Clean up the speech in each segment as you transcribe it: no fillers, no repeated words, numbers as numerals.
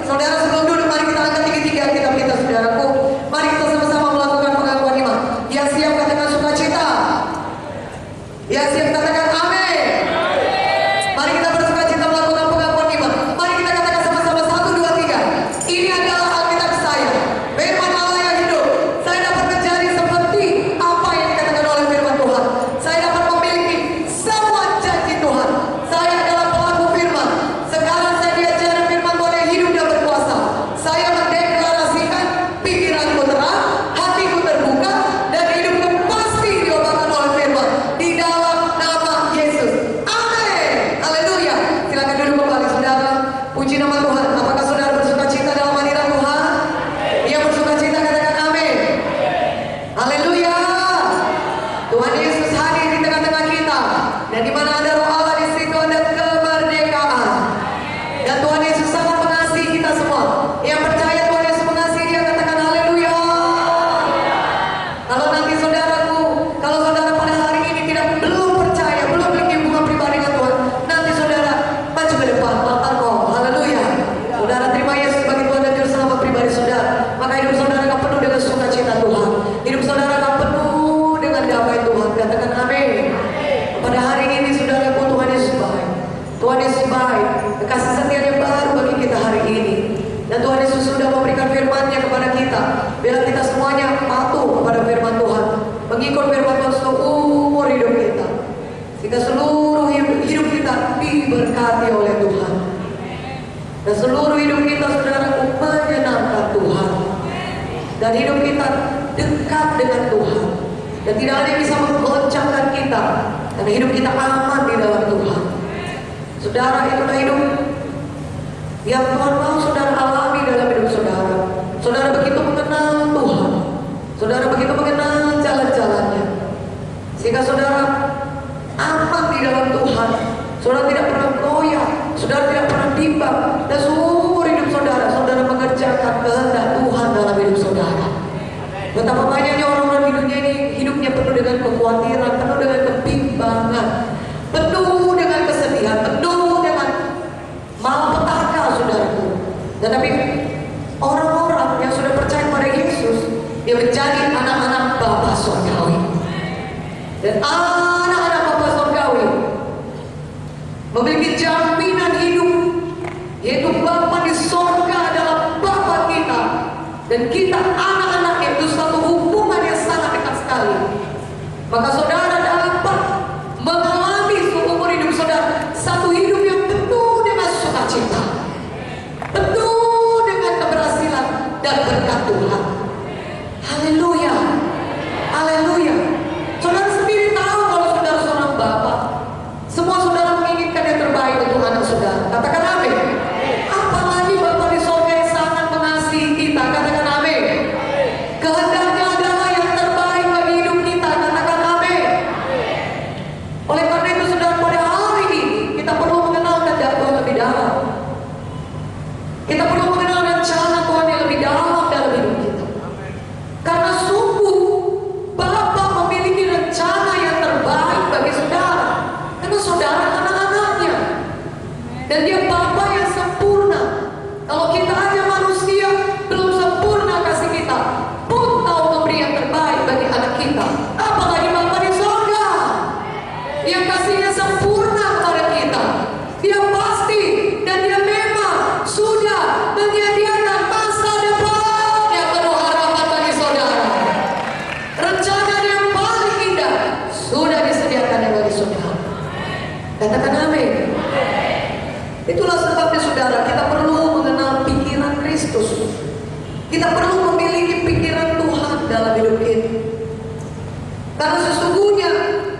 Saudara sebelum duduk, mari kita angkat tinggi-tinggi Alkitab kita, saudaraku. Mari kita sama-sama melakukan pengakuan iman. Yang siap katakan sukacita. Yang siap katakan amin. Mari kita bersukacita melakukan pengakuan iman. Mari kita katakan sama-sama 1, 2, 3. Ini adalah Alkitab saya, firman Allah yang hidup. Saya dapat menjadi seperti apa yang dikatakan oleh firman Tuhan. Saya dapat memiliki semua janji Tuhan. Saya adalah pelaku firman. Sekarang saya diajari firman Tuhan yang hidup dan berkuasa. Saya mendeklarasikan pikiranku terang, hatiku terbuka, dan hidupku pasti diobatkan oleh firman. Di dalam nama Yesus. Amin. Haleluya. Silakan duduk kembali, saudara. Puji nama Tuhan. Apakah saudara bersukacita dalam hadirat Tuhan? Yang bersukacita katakan amin. Haleluya. Tuhan Yesus hadir di tengah-tengah kita. Dan di mana ada roh Allah, di situ ada kemerdekaan. Dan Tuhan Yesus sangat mengasihi kita semua. Yang percaya Tuhan Yesus mengasihi dia, katakan haleluya. Kalau nanti saudaraku, kalau saudara pada hari ini belum percaya, belum memiliki hubungan pribadi dengan Tuhan, nanti saudara maju ke depan, lapar kok. Haleluya. Saudara terima Yesus sebagai Tuhan dan Juru Selamat pribadi saudara. Maka hidup saudara akan penuh dengan sukacita Tuhan. Hidup saudara akan penuh dengan damai Tuhan. Katakan amin. Pada hari ini saudaraku, Tuhan Yesus baik. Tuhan Yesus baik. Kasih setianya baru bagi kita hari ini. Dan Tuhan Yesus sudah memberikan firman-Nya kepada kita. Biar kita semuanya patuh kepada firman Tuhan. Mengikut firman Tuhan seumur hidup kita. Sehingga seluruh hidup kita diberkati oleh Tuhan. Dan seluruh hidup kita saudaraku menyenangkan Tuhan. Dan hidup kita dekat dengan Tuhan. Dan tidak ada yang bisa menggoncangkan kita. Karena hidup kita aman di dalam Tuhan. Saudara, itulah hidup yang Tuhan mau saudara alami dalam hidup saudara. Saudara begitu mengenal Tuhan. Saudara begitu mengenal jalan-jalannya. Sehingga saudara aman di dalam Tuhan. Saudara tidak pernah goyah. Saudara tidak pernah bimbang. Dan seumur hidup saudara, saudara mengerjakan kehendak Tuhan dalam hidup saudara. Betapa banyaknya orang-orang di dunia ini hidupnya penuh dengan kekhawatiran, penuh dengan kebimbangan, penuh dengan kesedihan, penuh dengan malapetaka, saudaraku. Tetapi orang-orang yang sudah percaya pada Yesus, dia menjadi anak-anak Bapa Surgawi. Dan anak-anak Bapa Surgawi memiliki jaminan hidup, yaitu Bapa di surga adalah Bapa kita, dan kita anak-anaknya. Itu satu hubungan yang sangat dekat sekali. Maka saudara dapat mengalami seumur hidup saudara satu hidup yang penuh dengan sukacita, penuh dengan keberhasilan dan berkat Tuhan. Haleluya. Haleluya. Saudara sendiri tahu kalau saudara seorang Bapa. Semua saudara menginginkan yang terbaik untuk anak saudara. Katakan amin. Apalagi Bapa di surga yang sangat mengasihi kita. Katakan amin. Kehendaknya adalah yang terbaik bagi hidup kita. Katakan amin. Oleh karena itu saudara, pada hari ini kita perlu mengenal kehendak Tuhan lebih dalam. Kita perlu mengenal rencana Tuhan yang lebih dalam dalam hidup kita. Karena sungguh Bapa memiliki rencana yang terbaik bagi saudara. Karena saudara anak-anaknya. Dan dia Bapa yang sempurna. Kalau kita aja manusia belum sempurna kasih kita, pun tahu memberi yang terbaik bagi anak kita. Apalagi Bapa di surga yang kasihnya sempurna kepada kita. Dia pasti dan dia memang sudah menyediakan masa depan yang penuh harapan bagi saudara. Rencana yang paling indah sudah disediakan bagi saudara. Katakan amin. Itulah sebabnya saudara, kita perlu mengenal pikiran Kristus. Kita perlu memiliki pikiran Tuhan dalam hidup kita. Karena sesungguhnya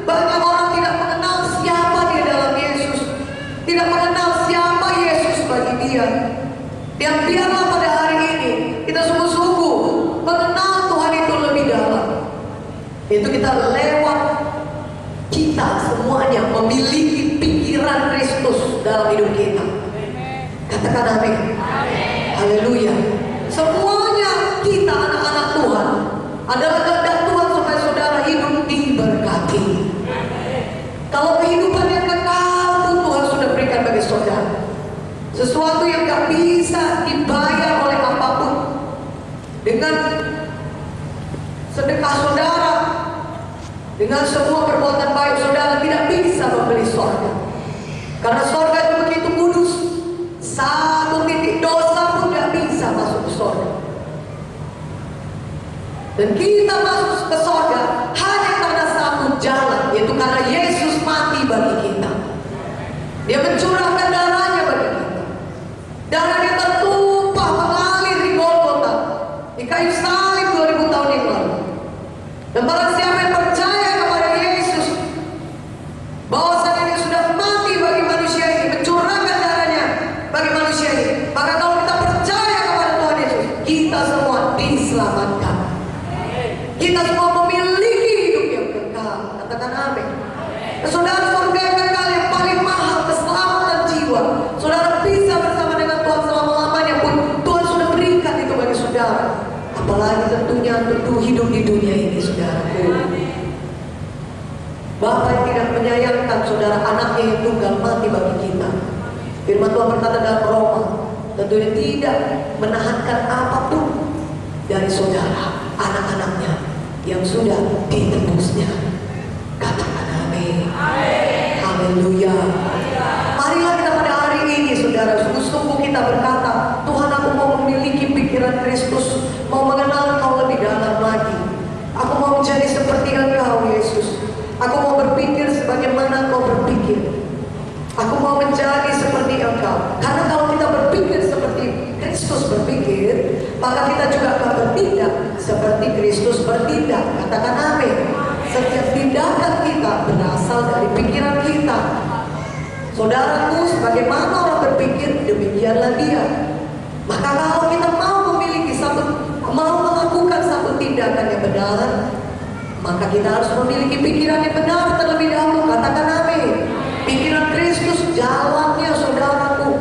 banyak orang tidak mengenal siapa dia dalam Yesus, tidak mengenal siapa Yesus bagi dia. Dan biarlah pada hari ini kita sungguh-sungguh mengenal Tuhan itu lebih dalam. Itu kita lewat kita semuanya memiliki pikiran Kristus dalam hidup kita. Katakan amin. Haleluya. Semuanya kita anak-anak Tuhan adalah kehendak Tuhan supaya saudara hidup diberkati. Kalau kehidupan yang kekal pun Tuhan sudah berikan bagi saudara. Sesuatu yang gak bisa dibayar Karena surga itu begitu kudus, satu titik dosa pun tidak bisa masuk ke surga. Dan kita masuk ke surga hanya karena satu jalan, yaitu karena Yesus mati bagi kita. Dia mencurahkan darahnya bagi kita. Darahnya tertumpah mengalir di Golgota, di kayu salib 2000 tahun yang lalu. Dan barang siapa yang percaya kepada Yesus, bahwasanya dia sudah mati bagi manusia ini, mencurahkan darahnya bagi manusia ini, maka kalau kita percaya kepada Tuhan Yesus, kita semua diselamatkan. Kita semua memiliki hidup yang kekal. Katakan amin. Saudara, surga yang kekal yang paling mahal, keselamatan jiwa. Saudara bisa bersama dengan Tuhan selama-lamanya pun Tuhan sudah berikan itu bagi saudara. Apalagi tentunya untuk hidup di dunia ini, saudaraku. Bapa yang tidak menyayangkan saudara anaknya yang tunggal mati bagi kita. Firman Tuhan berkata dalam Roma, tentunya tidak menahankan apapun dari saudara, anak-anaknya yang sudah ditebusnya. Katakan amin. Haleluya. Marilah kita pada hari ini, saudara, sungguh-sungguh kita berkata, Tuhan, aku mau memiliki pikiran Kristus, mau mengenal Kau lebih dalam lagi. Aku mau menjadi seperti Engkau, Yesus. Aku mau berpikir sebagaimana Kau berpikir. Aku mau menjadi seperti Engkau. Karena kalau kita berpikir seperti Kristus berpikir, maka kita juga akan bertindak seperti Kristus bertindak. Katakan amin. Setiap tindakan kita berasal dari pikiran kita. Saudaraku, sebagaimana orang berpikir, demikianlah dia. Maka kalau kita mau melakukan satu tindakan yang benar, maka kita harus memiliki pikiran yang benar terlebih dahulu. Katakan amin. Pikiran Kristus, jalannya, saudaraku,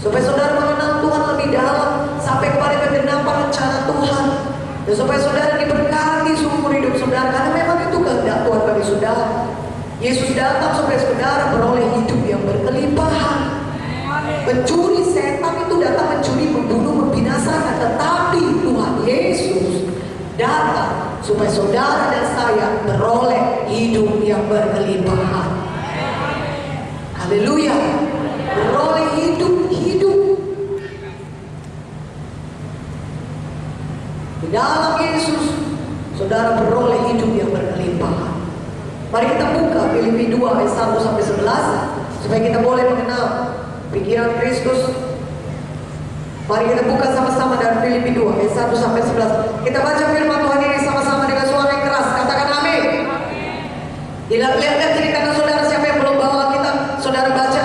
supaya saudara mengenal Tuhan lebih dalam, sampai kepada kegenapan rencana Tuhan, dan supaya saudara diberkati seumur hidup saudara. Karena memang itu kehendak Tuhan bagi saudara. Yesus datang supaya saudara beroleh hidup yang berkelimpahan. Pencuri, setan itu datang mencuri, membunuh, membinasakan. Tetapi Tuhan Yesus datang supaya saudara dan saya beroleh hidup yang berkelimpahan. Haleluya. Beroleh hidup. Di dalam Yesus, saudara beroleh hidup yang berkelimpahan. Mari kita buka Filipi 2 ayat 1 sampai 11 supaya kita boleh mengenal pikiran Kristus. Mari kita buka sama-sama dari Filipi 2 ayat 1 sampai 11. Kita baca firman Tuhan ini sama-sama dengan suara yang keras. Katakan amin. Lihat kiri kanan saudara, siapa yang belum bawa Alkitab, saudara baca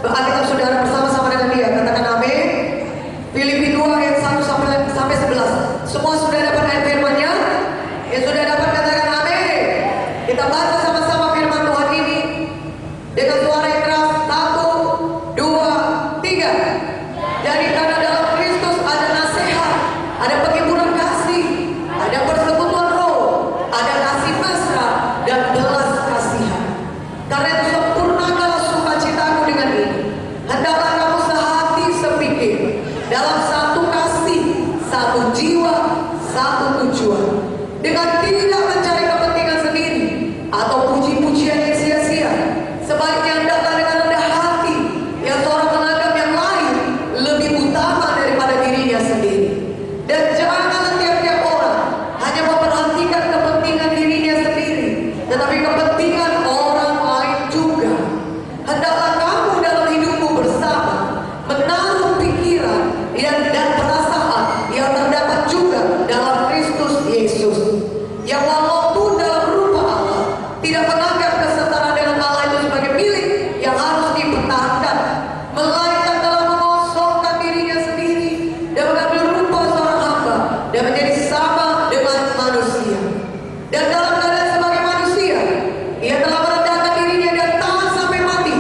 Alkitab saudara bersama-sama dengan dia. Katakan amin. Filipi 2 ayat 1 sampai 11. Semua sudah dapat ayat firman-Nya? Yang sudah dapat katakan amin. Kita baca sama-sama firman Tuhan ini dengan suara yang keras. 1, 2, 3. Jadi karena dalam Kristus ada nasihat, ada penghiburan kasih, ada persekutuan roh, ada kasih mesra dan belas kasihan. Karena itu sempurnakanlah sukacitaku dengan ini. Hendaklah kamu sehati sepikir, dalam satu kasih, satu jiwa, satu tujuan, dengan tidak mencari kepentingan sendiri atau puji-pujian yang sia-sia. Sebaliknya hendaklah dengan rendah hati, yang seorang menganggap yang lain lebih utama daripada dirinya sendiri. Dan janganlah tiap-tiap orang hanya memperhatikan kepentingan dirinya sendiri, tetapi kepentingan orang lain juga. Hendaklah kamu dalam hidupmu bersama menaruh pikiran dan perasaan yang terdapat juga dalam Kristus Yesus, yang walaupun dalam rupa Allah tidak menganggap kesetaraan dengan Allah itu sebagai milik yang harus dipertahankan, melainkan telah mengosongkan dirinya sendiri dan mengambil rupa seorang hamba dan menjadi sama dengan manusia. Dan dalam keadaan sebagai manusia, ia telah merendahkan dirinya dan taat sampai mati,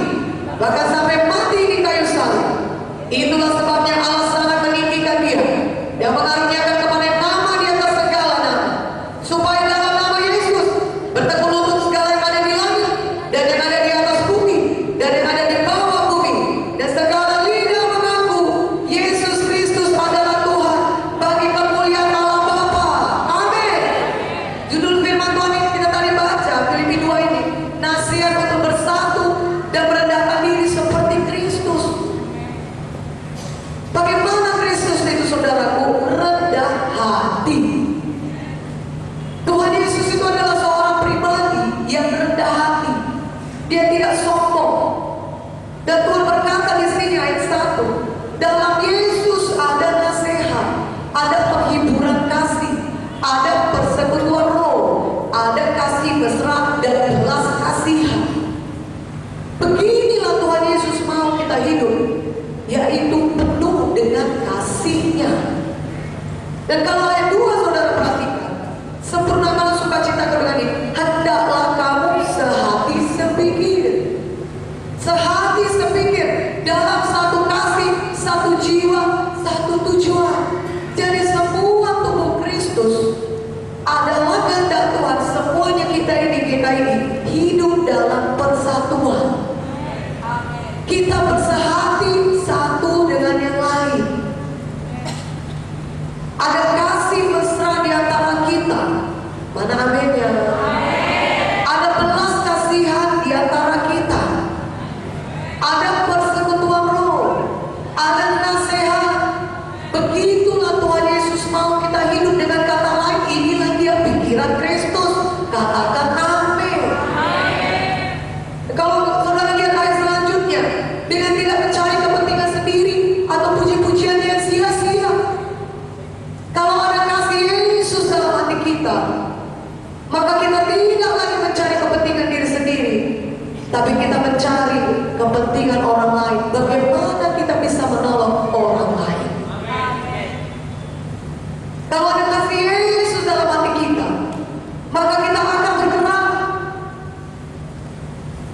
bahkan sampai mati di kayu salib. Itulah sebabnya Allah sangat meninggikan dia dan mengaruniakan kepada nama di atas segala nama, supaya dalam nama Yesus bertekuk lutut segala yang ada di langit dan yang ada di atas bumi dan yang ada di bawah bumi, dan segala lidah mengaku Yesus Kristus adalah Tuhan, bagi kemuliaan Allah Bapa. Amin. Judul firman Tuhan yang kita tadi baca Filipi 2 ini, nasihat untuk bersatu dan merendahkan diri seperti sombong. Dan Tuhan berkata di sini ayat 1, dalam Yesus ada nasihat, ada penghiburan kasih, ada persekutuan roh, ada kasih mesra dan belas kasihan. Beginilah Tuhan Yesus mau kita hidup, yaitu penuh dengan kasih-Nya. Dan kalau ayat 2 saudara perhatikan, sempurnakanlah sukacitaku dengan ini, hendaklah kamu sehati sepikir. Sehati sepikir, dalam satu kasih, satu jiwa, satu tujuan. Jadi semua tubuh Kristus adalah kehendak Tuhan. Semuanya kita ini hidup dalam persatuan. Kita bersehati satu dengan yang lain. Ada kasih mesra di antara kita. Mana aminnya? Ada belas kasihan di antara kita. Ada persekutuan roh, ada nasihat. Begitulah Tuhan Yesus mau kita hidup. Dengan kata lain, inilah dia pikiran Kristus. Katakan amin. Kalau saudara lihat ayat selanjutnya, dengan tidak mencari kepentingan sendiri atau puji-pujian yang sia-sia. Kalau ada kasih Yesus dalam hati kita, maka kita tidak lagi mencari kepentingan diri sendiri, tapi kita mencari kepentingan orang lain. Bagaimana kita bisa menolong orang lain? Kalau ada kasih Yesus dalam hati kita, maka kita akan bergerak,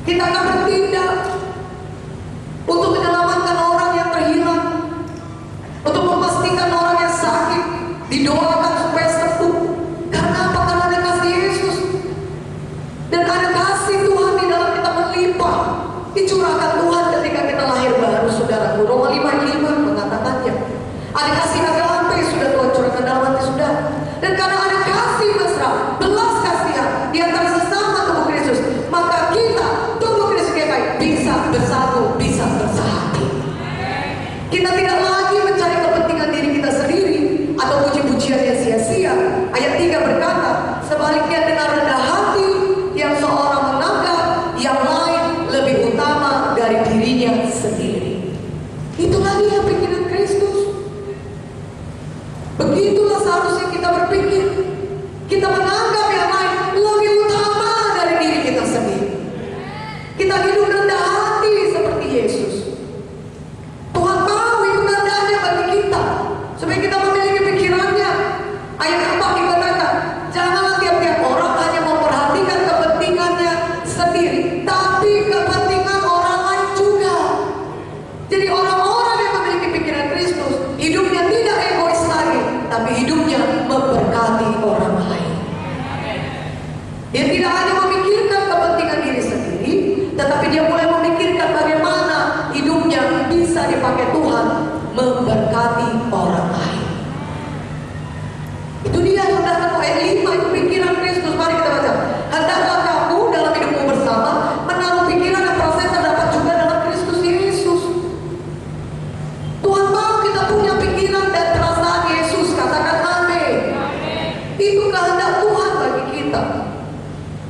kita akan bertindak untuk menyelamatkan orang yang terhilang, untuk memastikan orang yang sakit didoakan supaya sembuh. Karena apa? Karena ada kasih Yesus. Dan ada kasih Tuhan di dalam kita melimpah, dicurahkan Tuhan ketika kita lahir baru, saudaraku. Roma 5:5 mengatakannya. Ada kasih agape sudah Tuhan curahkan dalam hati saudara. Dan karena ada kasih mesra, belas kasihan di antara sesama tubuh Kristus, maka kita tubuh Kristus GKI bisa bersatu, bisa bersehati. Kita tidak lagi mencari kepentingan diri kita sendiri atau puji-pujian yang sia-sia. Ayat 3 berkata, sebaliknya dengan rendah hati yang seorang menganggap yang lain lebih utama dari dirinya sendiri. Itulah dia pikiran Kristus. Begitulah seharusnya kita berpikir. Kita menganggap yang lain lebih utama dari diri kita sendiri. Kita hidup rendah hati seperti Yesus. Tuhan tahu itu tandanya bagi kita, supaya kita memiliki pikirannya. Ayat 4 dikatakan, janganlah tiap-tiap orang hanya memperhatikan kepentingannya sendiri, tapi kepentingan orang lain juga. Jadi orang-orang yang memiliki pikiran Kristus, hidupnya tidak egois lagi, tapi hidupnya memberkati orang lain. Dia tidak hanya memikirkan kepentingan diri sendiri, tetapi dia mulai memikirkan bagaimana hidupnya bisa dipakai Tuhan memberkati orang lain. Itu dia saudara, ayat 5 itu pikiran Kristus. Mari kita baca. Hendaklah kamu dalam hidupmu bersama menaruh pikiran dan proses terdapat juga dalam Kristus Yesus. Tuhan mau kita punya pikiran dan perasaan Yesus. Katakan amin. Itu kehendak Tuhan bagi kita.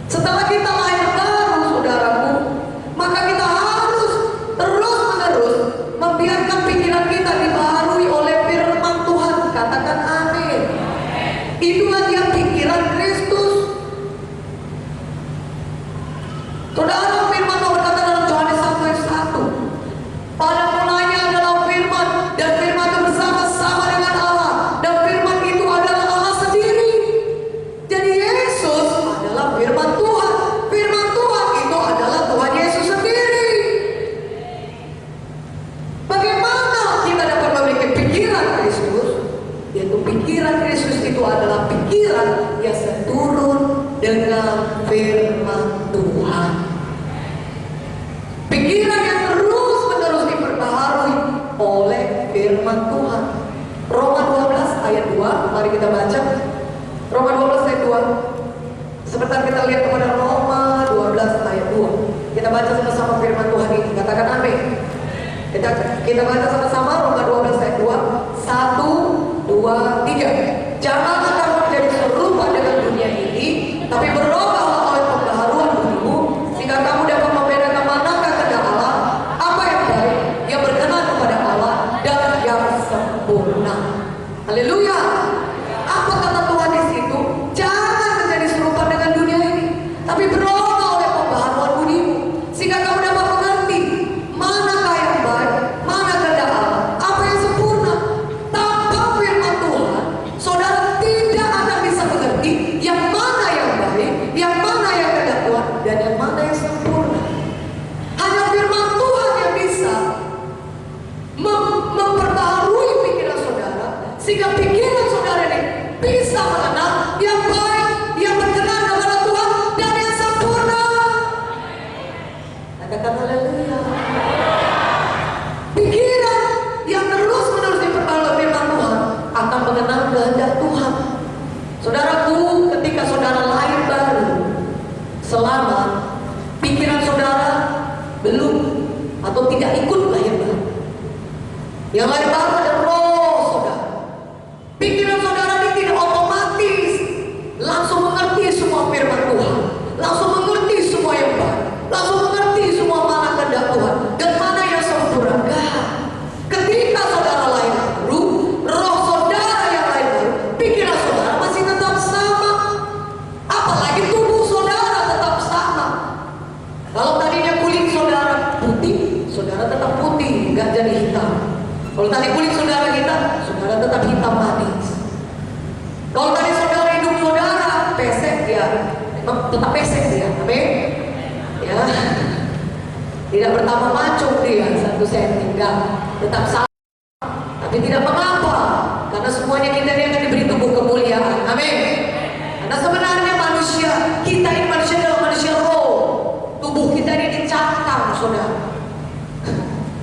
Setelah kita lahir baru, saudaraku, maka kita harus terus-menerus membiarkan pikiran kita dibaharui oleh firman Tuhan. Katakan amin. Itulah dia pikiran Kristus. Saudara, firman Tuhan berkata dalam Yohanes 1 ayat 1, pada mulanya adalah firman, dan firman itu bersama-sama dengan Allah, dan firman itu adalah Allah sendiri. Jadi Yesus adalah firman Tuhan. Firman Tuhan itu adalah Tuhan Yesus sendiri. Bagaimana kita dapat memiliki pikiran Kristus? Yaitu pikiran Kristus itu adalah pikiran yang seturun dengan firman Tuhan. Pikiran yang terus-menerus diperbaharui oleh firman Tuhan. Roma 12 ayat 2, mari kita baca. Roma 12 ayat 2. Sebentar kita lihat kepada Roma 12 ayat 2. Kita baca sama-sama firman Tuhan ini. Katakan amin. Kita baca sama-sama Roma 12 ayat 2. 1, 2, 3. Janganlah kamu menjadi serupa dengan dunia ini, tapi berubahlah oleh pembaharuan tubuhmu, sehingga kamu dapat membedakan manakah sehingga pikiran saudara ini bisa mengenal yang baik, yang berkenan kepada Tuhan, dan yang sempurna. Katakan haleluya. Pikiran yang terus-menerus diperbarui firman Tuhan akan mengenal kehendak Tuhan. Saudaraku, ketika saudara lahir baru, selama pikiran saudara belum atau tidak ikut lahir baru, yang lahir baru ada roh saudara. Pikiran saudara ini tidak otomatis langsung mengerti semua firman Tuhan, langsung mengerti semua yang baik, langsung mengerti semua mana kehendak Tuhan dan mana yang sempurna. Ketika saudara lahir baru, roh saudara yang lahir baru, pikiran saudara masih tetap sama, apalagi tubuh saudara tetap sama. Kalau tadinya kulit saudara putih, saudara tetap putih, nggak jadi hitam. Kalau tadi kulit saudara hitam, saudara tetap hitam manis. Kalau tadi saudara hidup saudara pesek, ya memang tetap pesek dia, amin. Ya, tidak bertambah mancung dia 1 cm, enggak, tetap sama. Tapi tidak mengapa, karena semuanya kita ini akan diberi tubuh kemuliaan, amin. Karena sebenarnya manusia, kita ini manusia adalah manusia roh. Tubuh kita ini dicangkang, saudara.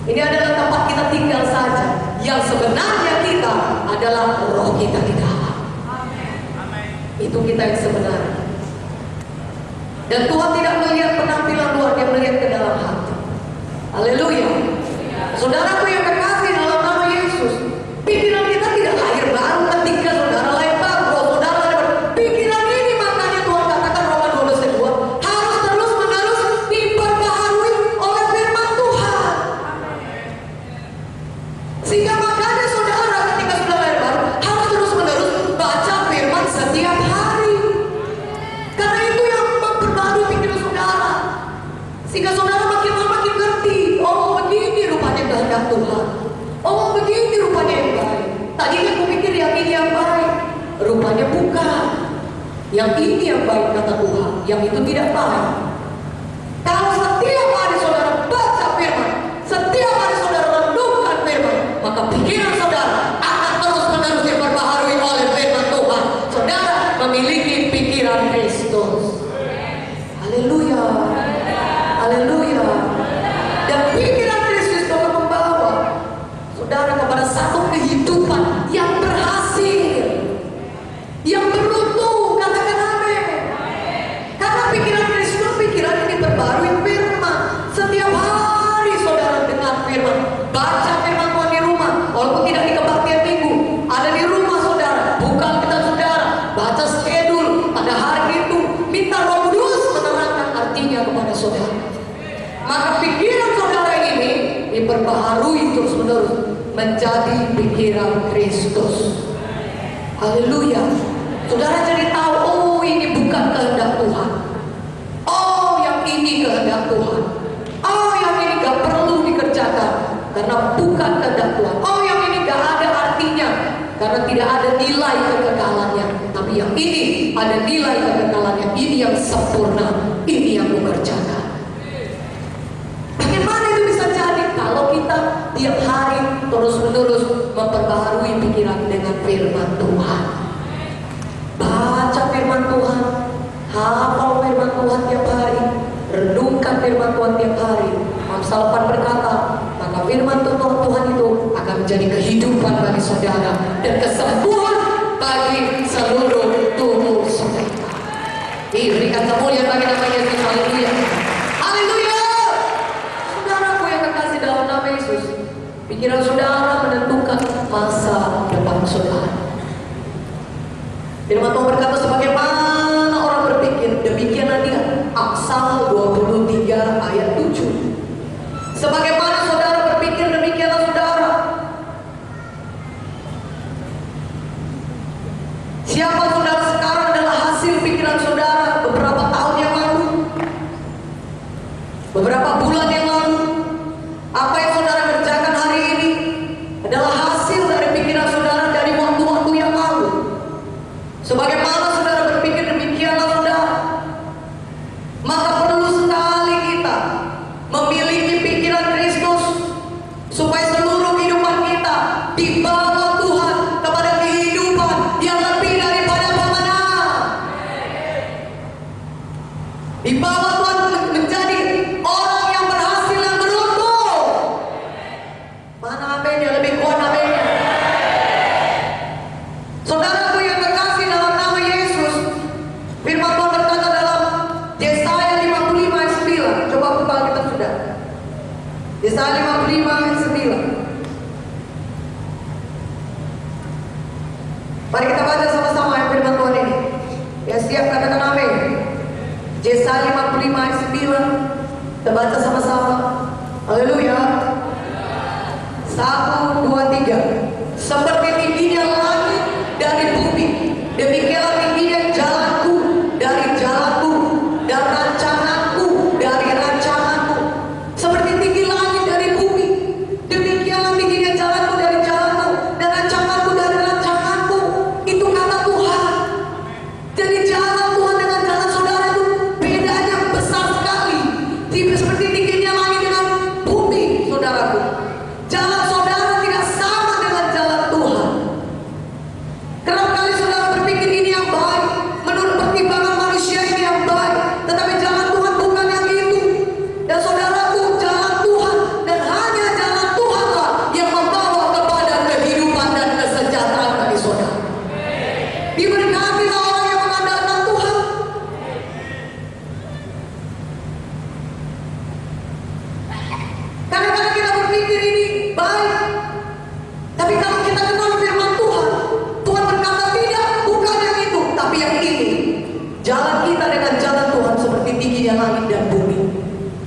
Ini adalah tempat kita tinggal saja. Yang sebenarnya kita adalah roh kita di dalam. Itu kita yang sebenarnya. Dan Tuhan tidak melihat penampilan luar, Dia melihat ke dalam hati. Haleluya. Saudaraku yang kekasih dalam nama Yesus, pikiran kita tidak lahir baru ketika saudara lahir baru. Kalau saudara lahir baru, pikiran ini makanya Tuhan katakan Roma 12:2 harus terus-menerus diperbaharui oleh firman Tuhan. Sehingga makanya saudara ketika sudah lahir baru harus terus-menerus baca firman setiap hari. Karena itu yang memperbarui pikiran saudara. Sehingga saudara makin ngerti, oh begini rupanya kehendak Tuhan. Oh begini rupanya yang baik. Tadinya aku pikir yang ini yang baik, rupanya bukan. Yang ini yang baik kata Tuhan, yang itu tidak baik. Kalau setiap hari saudara baca firman, setiap hari saudara renungkan firman, maka pikiran saudara akan terus-menerus diperbaharui oleh firman Tuhan. Saudara memiliki pikiran Kristus. Haleluya. Haleluya. Dan pikiran Kristus akan membawa saudara kepada satu kehidupan yang berhasil, yang beruntung. Katakan amin. Karena pikiran Kristus, pikiran ini berbarui firman. Setiap hari saudara dengar firman, baca firman Tuhan di rumah, walaupun tidak di kebaktian minggu, ada di rumah saudara, buka kitab saudara, baca schedule pada hari itu, minta Roh Kudus menerangkan artinya kepada saudara. Maka pikiran saudara ini diperbaharui terus-menerus menjadi pikiran Kristus. Haleluya. Saudara jadi tahu, oh ini bukan kehendak Tuhan. Oh yang ini kehendak Tuhan. Oh yang ini gak perlu dikerjakan karena bukan kehendak Tuhan. Oh yang ini gak ada artinya karena tidak ada nilai kekekalannya. Tapi yang ini ada nilai kekekalannya. Ini yang sempurna. Ini yang mengerjakan. Bagaimana itu bisa jadi kalau kita tiap hari terus-menerus memperbaharui pikiran dengan firman Tuhan? Baca firman Tuhan, hafal firman Tuhan tiap hari, renungkan firman Tuhan tiap hari. Amsal 4 berkata, maka firman Tuhan itu akan menjadi kehidupan bagi saudara dan kesembuhan bagi seluruh tubuh saudara. Diberikan kemuliaan bagi nama Yesus. Haleluya. Haleluya. Saudaraku yang kekasih dalam nama Yesus, pikiran saudara menentukan masa depan saudara. Firman Tuhan berkata, sebagaimana orang berpikir, demikianlah dia. Amsal 23 ayat 7. Sebagaimana saudara berpikir, demikianlah saudara. Siapa saudara sekarang adalah hasil pikiran saudara beberapa tahun yang lalu, beberapa bulan yang lalu. Apa yang saudara kerjakan hari ini adalah hasil dari pikiran saudara dari waktu-waktu yang lalu. Sebagaimana saudara berpikir, demikianlah saudara. Maka perlu sekali kita memiliki pikiran Kristus. Yesaya 55 ayat 9. Mari kita baca sama-sama ayat firman Tuhan ini. Yang siap katakan amin. Yesaya 55 ayat 9. Kita baca sama-sama. Haleluya. 1, 2, 3. Seperti tingginya langit dari bumi, demikianlah tingginya jalanku dari jalanku, dan rancanganku dari rancanganku. Seperti tinggi langit dari bumi, demikianlah tingginya jalanku dari jalanku, dan rancanganku dari rancanganku. Itu kata Tuhan. Jadi jalan Tuhan dengan jalan saudara itu bedanya besar sekali. Seperti tingginya langit dengan bumi, saudaraku. Jalan saudara tidak sama dengan jalan Tuhan. Kerap kali saudara berpikir ini yang baik, menurut pertimbangan manusia ini yang baik, tetapi jalan Tuhan bukan yang itu. Dan saudaraku, jalan Tuhan dan hanya jalan Tuhanlah yang membawa kepada kehidupan dan kesejahteraan bagi saudara. Diberkatilah orang yang mengandalkan Tuhan. Kadang-kadang kita berpikir ini baik, tapi kalau kita kenal firman Tuhan, Tuhan berkata tidak, bukan yang itu, tapi yang ini. Jalan kita dengan jalan Tuhan seperti tingginya langit dan bumi.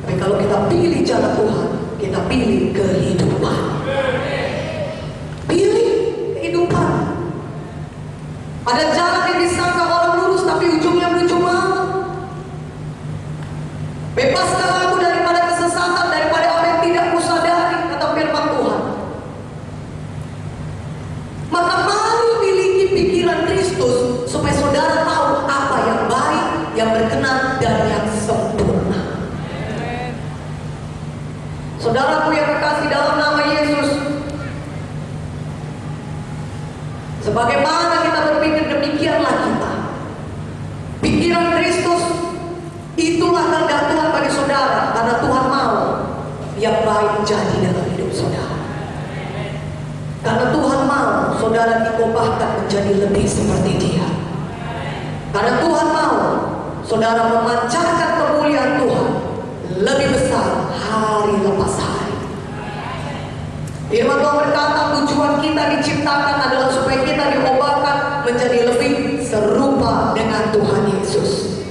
Tapi kalau kita pilih jalan Tuhan, kita pilih kehidupan. Pilih kehidupan. Ada jalan yang disangka orang lurus, tapi ujungnya menuju maut. Bebaskanlah aku daripada kesesatan, daripada apa yang tidak kusadari, kata firman Tuhan. Maka mari miliki pikiran Kristus supaya saudara tahu apa yang baik, yang berkenan, dan yang sempurna. Saudaraku yang kekasih dalam nama Yesus, sebagaimana kita berpikir demikianlah kita. Pikiran Kristus itulah kehendak Tuhan bagi saudara, karena Tuhan mau yang baik jadi dalam hidup saudara. Karena Tuhan mau saudara dikubahkan menjadi lebih seperti Dia. Karena Tuhan mau saudara memancarkan kemuliaan Tuhan lebih besar hari lepas hari. Firman Tuhan berkata tujuan kita diciptakan adalah supaya kita diubahkan menjadi lebih serupa dengan Tuhan Yesus.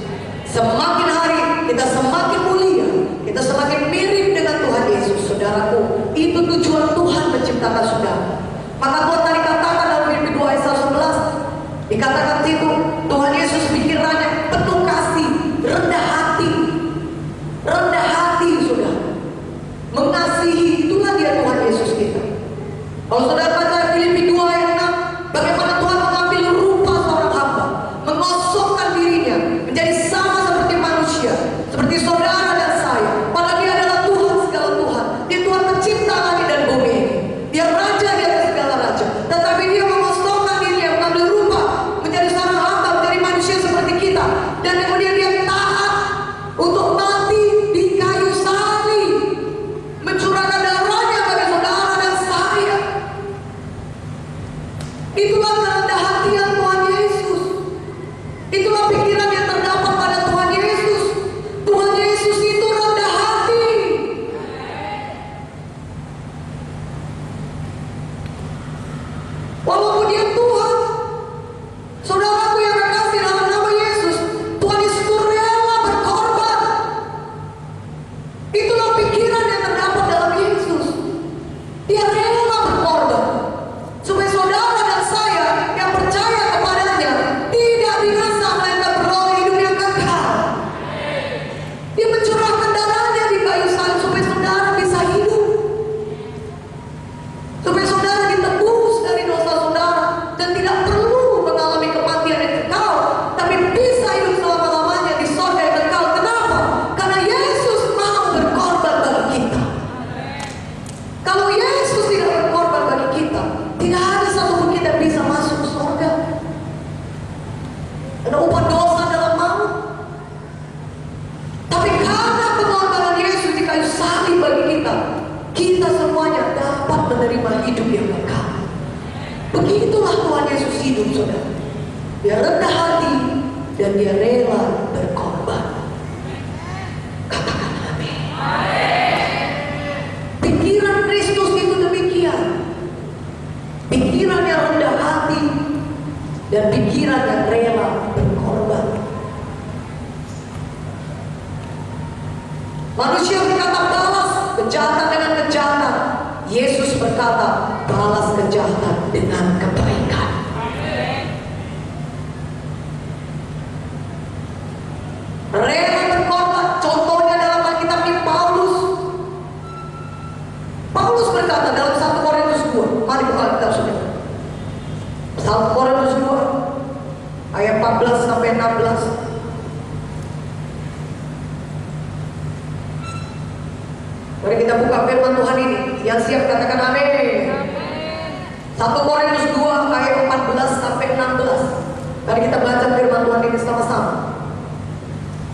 Semakin hari kita semakin mulia, kita semakin mirip dengan Tuhan Yesus, saudaraku. Itu tujuan Tuhan menciptakan saudara. Maka Tuhan tadi katakan dalam Filipi 2 ayat 11, dikatakan situ Tuhan Yesus pikirannya penuh kasih, rendah hati, saudara, mengasihi. Itulah dia Tuhan Yesus kita. Kalau saudara baca Filipi 2 ayat 6, bagaimana Tuhan mengambil rupa seorang hamba, mengosongkan dirinya menjadi sama seperti manusia, seperti saudara dan saya. Padahal Dia adalah Tuhan segala Tuhan. Dia Tuhan pencipta langit dan bumi ini. Dia raja di atas segala raja. Tetapi Dia mengosongkan dirinya, mengambil rupa menjadi seorang hamba, menjadi manusia seperti kita. Dan kemudian Dia taat untuk mati di kayu salib, mencurahkan darahnya bagi saudara dan saya. Itulah kerendahan hatian Tuhan Yesus. Itulah pikiran yang terdapat pada Tuhan Yesus. Tuhan Yesus itu rendah hati. Walaupun Dia Tuhan, saudaraku yang kekasih dalam nama Yesus, Tuhan Yesus itu rela berkorban. Itulah pikiran yang terdapat dalam Yesus. Dia rela berkorban supaya saudara dan saya yang percaya kepadanya tidak binasa melainkan beroleh hidup yang kekal. Dia mencurahkan darahnya di kayu salib supaya saudara bisa hidup, supaya saudara ditebus dari dosa saudara dan tidak perlu mengalami kematian yang kekal, tapi bisa hidup selama-lamanya di surga yang kekal. Kenapa? Karena Yesus mau berkorban bagi kita. Kalau Yesus tidak berkorban bagi kita, tidak ada satupun kita yang bisa masuk ke surga. Karena upah dosa adalah maut. Tapi karena pengorbanan Yesus di kayu salib bagi kita, kita semuanya dapat menerima hidup yang kekal. Begitulah Tuhan Yesus hidup, saudara. Dia rendah hati dan Dia rela berkorban. Katakan amin. Kristus itu demikian. Pikiran yang rendah hati dan pikiran yang rela berkorban. Manusia berkata balas kejahatan dengan kejahatan. Yesus berkata balas kejahatan dengan kebaikan. Rela berkorban. Contohnya dalam Alkitab ini Paulus. Paulus berkata dalam 1 Korintus 2. Mari buka Alkitab saudara. 1 Korintus 2 ayat 14 sampai 16. Mari kita buka firman Tuhan ini. Yang siap katakan amin. 1 Korintus 2 ayat 14 sampai 16. Mari kita baca firman Tuhan ini sama-sama.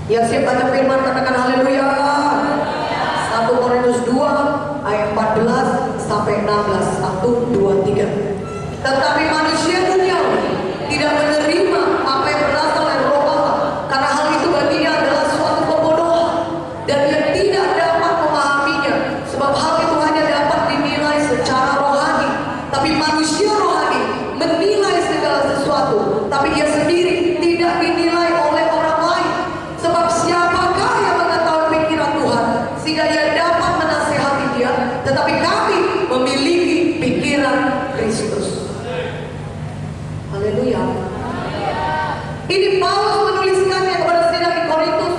Yang siap baca firman katakan haleluya. 1 Korintus 2 ayat 14 sampai 16. 1, 2, 3. Tetapi manusia duniawi tidak menerima apa yang berasal dari roh Allah, karena hal itu baginya adalah suatu kebodohan dan ia tidak dapat memahaminya, sebab hal itu hanya dapat dinilai secara rohani. Tapi manusia rohani menilai segala sesuatu, tapi ia sendiri tidak dinilai oleh orang lain. Sebab siapakah yang mengetahui pikiran Tuhan sehingga ia dapat menasihati dia? Tetapi kami memiliki pikiran Kristus. Haleluya. Ini Paulus menuliskannya kepada sidang di Korintus.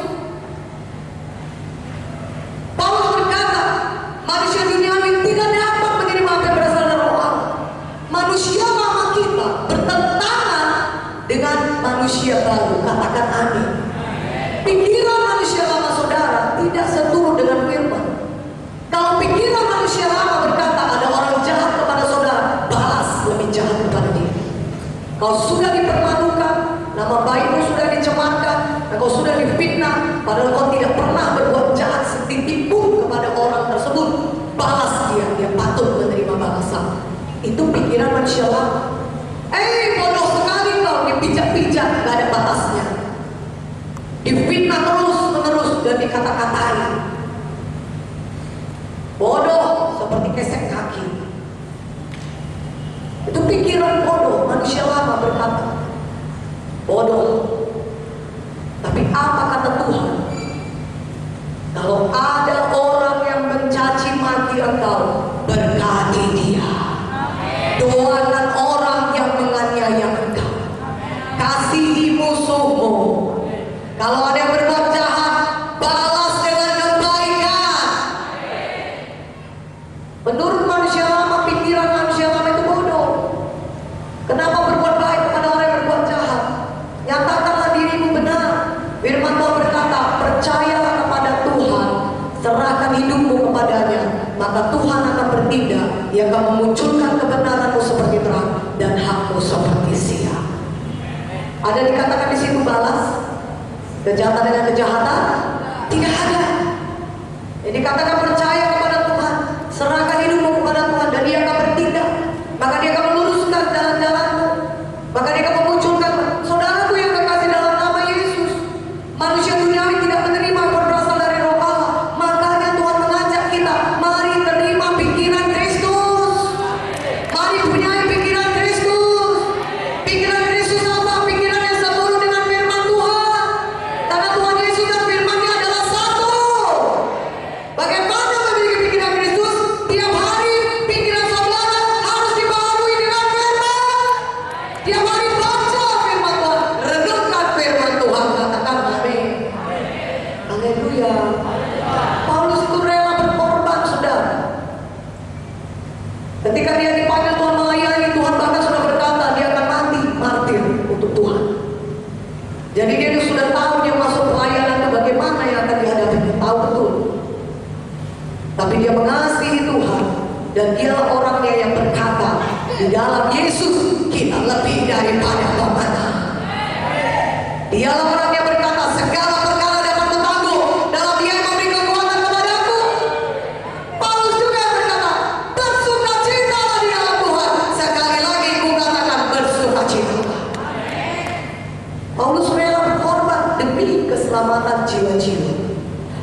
Paulus berkata, manusia duniawi tidak dapat menerima apa yang berasal dari roh Allah. Manusia lama kita bertentangan dengan manusia baru. Katakan amin. Pikiran manusia lama saudara tidak seturut dengan firman. Kalau pikiran manusia lama berkata ada orang jahat kepada saudara, balas lebih jahat kepada dia. Kau sudah dipermalukan, nama baikmu sudah dicemarkan, dan kau sudah difitnah, padahal kau tidak pernah berbuat jahat setitik pun kepada orang tersebut. Balas dia patut menerima balasan. Itu pikiran manusia lama. Bodoh sekali kau, dipijak-pijak, gak ada batasnya. Difitnah terus-menerus dan dikata-katai. Bodoh seperti kesek kaki. Itu pikiran bodoh. Manusia lama berkata bodoh. Tapi apa kata Tuhan? Kalau ada orang yang mencaci maki engkau, berkati dia. Doakan orang yang menganiaya engkau. Kasihi musuhmu. Kalau ada yang berbuat jahat, balas dengan kebaikan. Menurut manusia lama, pikiran manusia lama itu bodoh. Kenapa berbuat baik kepada orang yang berbuat jahat? Nyatakanlah dirimu benar. Firman Tuhan berkata, percayalah kepada Tuhan, serahkan hidupmu kepadanya, maka Tuhan akan bertindak. Dia akan memunculkan kebenaranmu seperti terang dan hakmu seperti siang. Ada dikatakan di situ balas kejahatan dengan kejahatan? Tidak ada. Jadi katakan percaya kepada Tuhan, serahkan hidupmu kepada Tuhan, dan dia akan bertindak. Maka dia akan meluruskan jalan-jalanmu. Maka dia akan memunculkan. Saudaraku yang kekasih dalam nama Yesus, manusia duniawi tidak menerima apa berasal dari roh Allah. Makanya Tuhan mengajak kita, mari terima pikiran Kristus. Mari punyai pikiran Kristus. Pikiran Kristus apa? Pikiran yang seturut dengan firman Tuhan. Karena Tuhan Yesus dan firman-Nya adalah satu. Bagaimana memiliki pikiran Kristus? Tiap hari pikiran saudara harus dibaharui dengan firman. Tiap hari baca firman Tuhan, renungkan firman Tuhan, katakan amin. Haleluya. Paulus itu rela berkorban, saudara. Ketika dia dipanggil Tuhan melayani, Tuhan bahkan sudah berkata dia akan mati martir untuk Tuhan. Jadi dia sudah tahu dia masuk pelayanan itu bagaimana yang akan dihadapi, tahu betul. Tapi dia mengasihi Tuhan, dan dialah orangnya yang berkata, di dalam Yesus kita lebih daripada pemenang. Dialah orang yang berkata, segala perkara dapat kutangguh dalam Dia yang memberi kekuatan kepadaku. Paulus juga berkata, bersukacitalah di dalam Tuhan. Sekali lagi kukatakan, bersukacitalah. Paulus rela berkorban demi keselamatan jiwa-jiwa.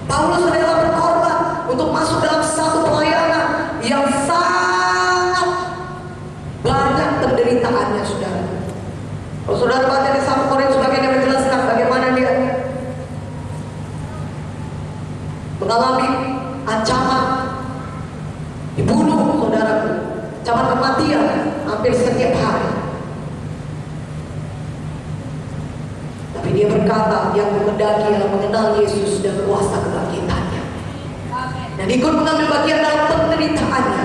Paulus rela berkorban untuk masuk dalam satu pelayanan yang Kalau saudara baca di 1 Korintus bagian yang menjelaskan bagaimana dia mengalami ancaman, dibunuh saudaraku, ancaman kematian hampir setiap hari. Tapi dia berkata, yang mendaki adalah mengenal Yesus dan kuasa kebangkitannya, dan ikut mengambil bagian dalam penderitaannya.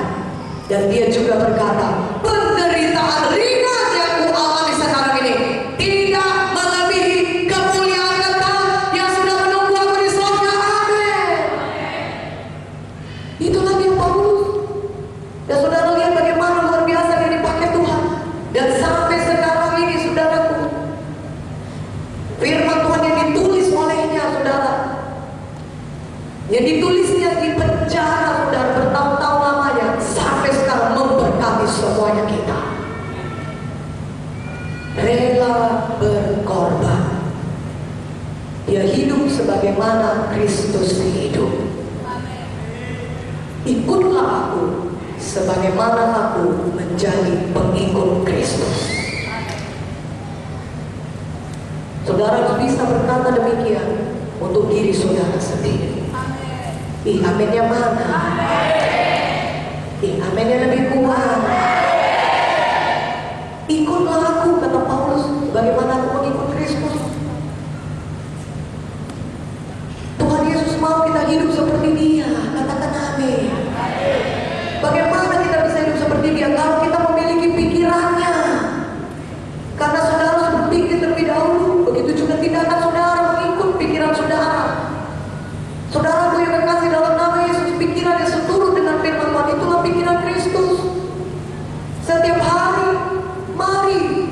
Dan dia juga berkata, penderitaan ringan yang kualami sekarang ini tidak melebihi kemuliaan kekal yang sudah menunggu aku di surga. Amin. Itulah dia Paulus. Dan saudara lihat bagaimana luar biasa dia dipakai Tuhan. Dan sampai sekarang ini saudaraku, firman Tuhan yang ditulis olehnya saudara, yang ditulisnya di penjara saudara bertahun-tahun lamanya, sampai sekarang memberkati semuanya kita. Rela berkorban. Dia hidup sebagaimana Kristus hidup. Ikutlah aku sebagaimana aku menjadi pengikut Kristus. Saudara harus bisa berkata demikian untuk diri saudara sendiri. Ih, aminnya mana? Ih, aminnya lebih kuat. Ikutlah aku, kata Paulus, bagaimana aku mengikut Kristus. Tuhan Yesus mau kita hidup seperti dia. Katakan amin. Bagaimana kita bisa hidup seperti dia? Kalau kita memiliki pikirannya. Karena saudara harus berpikir terlebih dahulu. Begitu juga tindakan saudara mengikut pikiran saudara. Saudaraku yang kekasih dalam nama Yesus, pikiran yang seturut dengan firman Tuhan itulah pikiran Kristus. Setiap hari, mari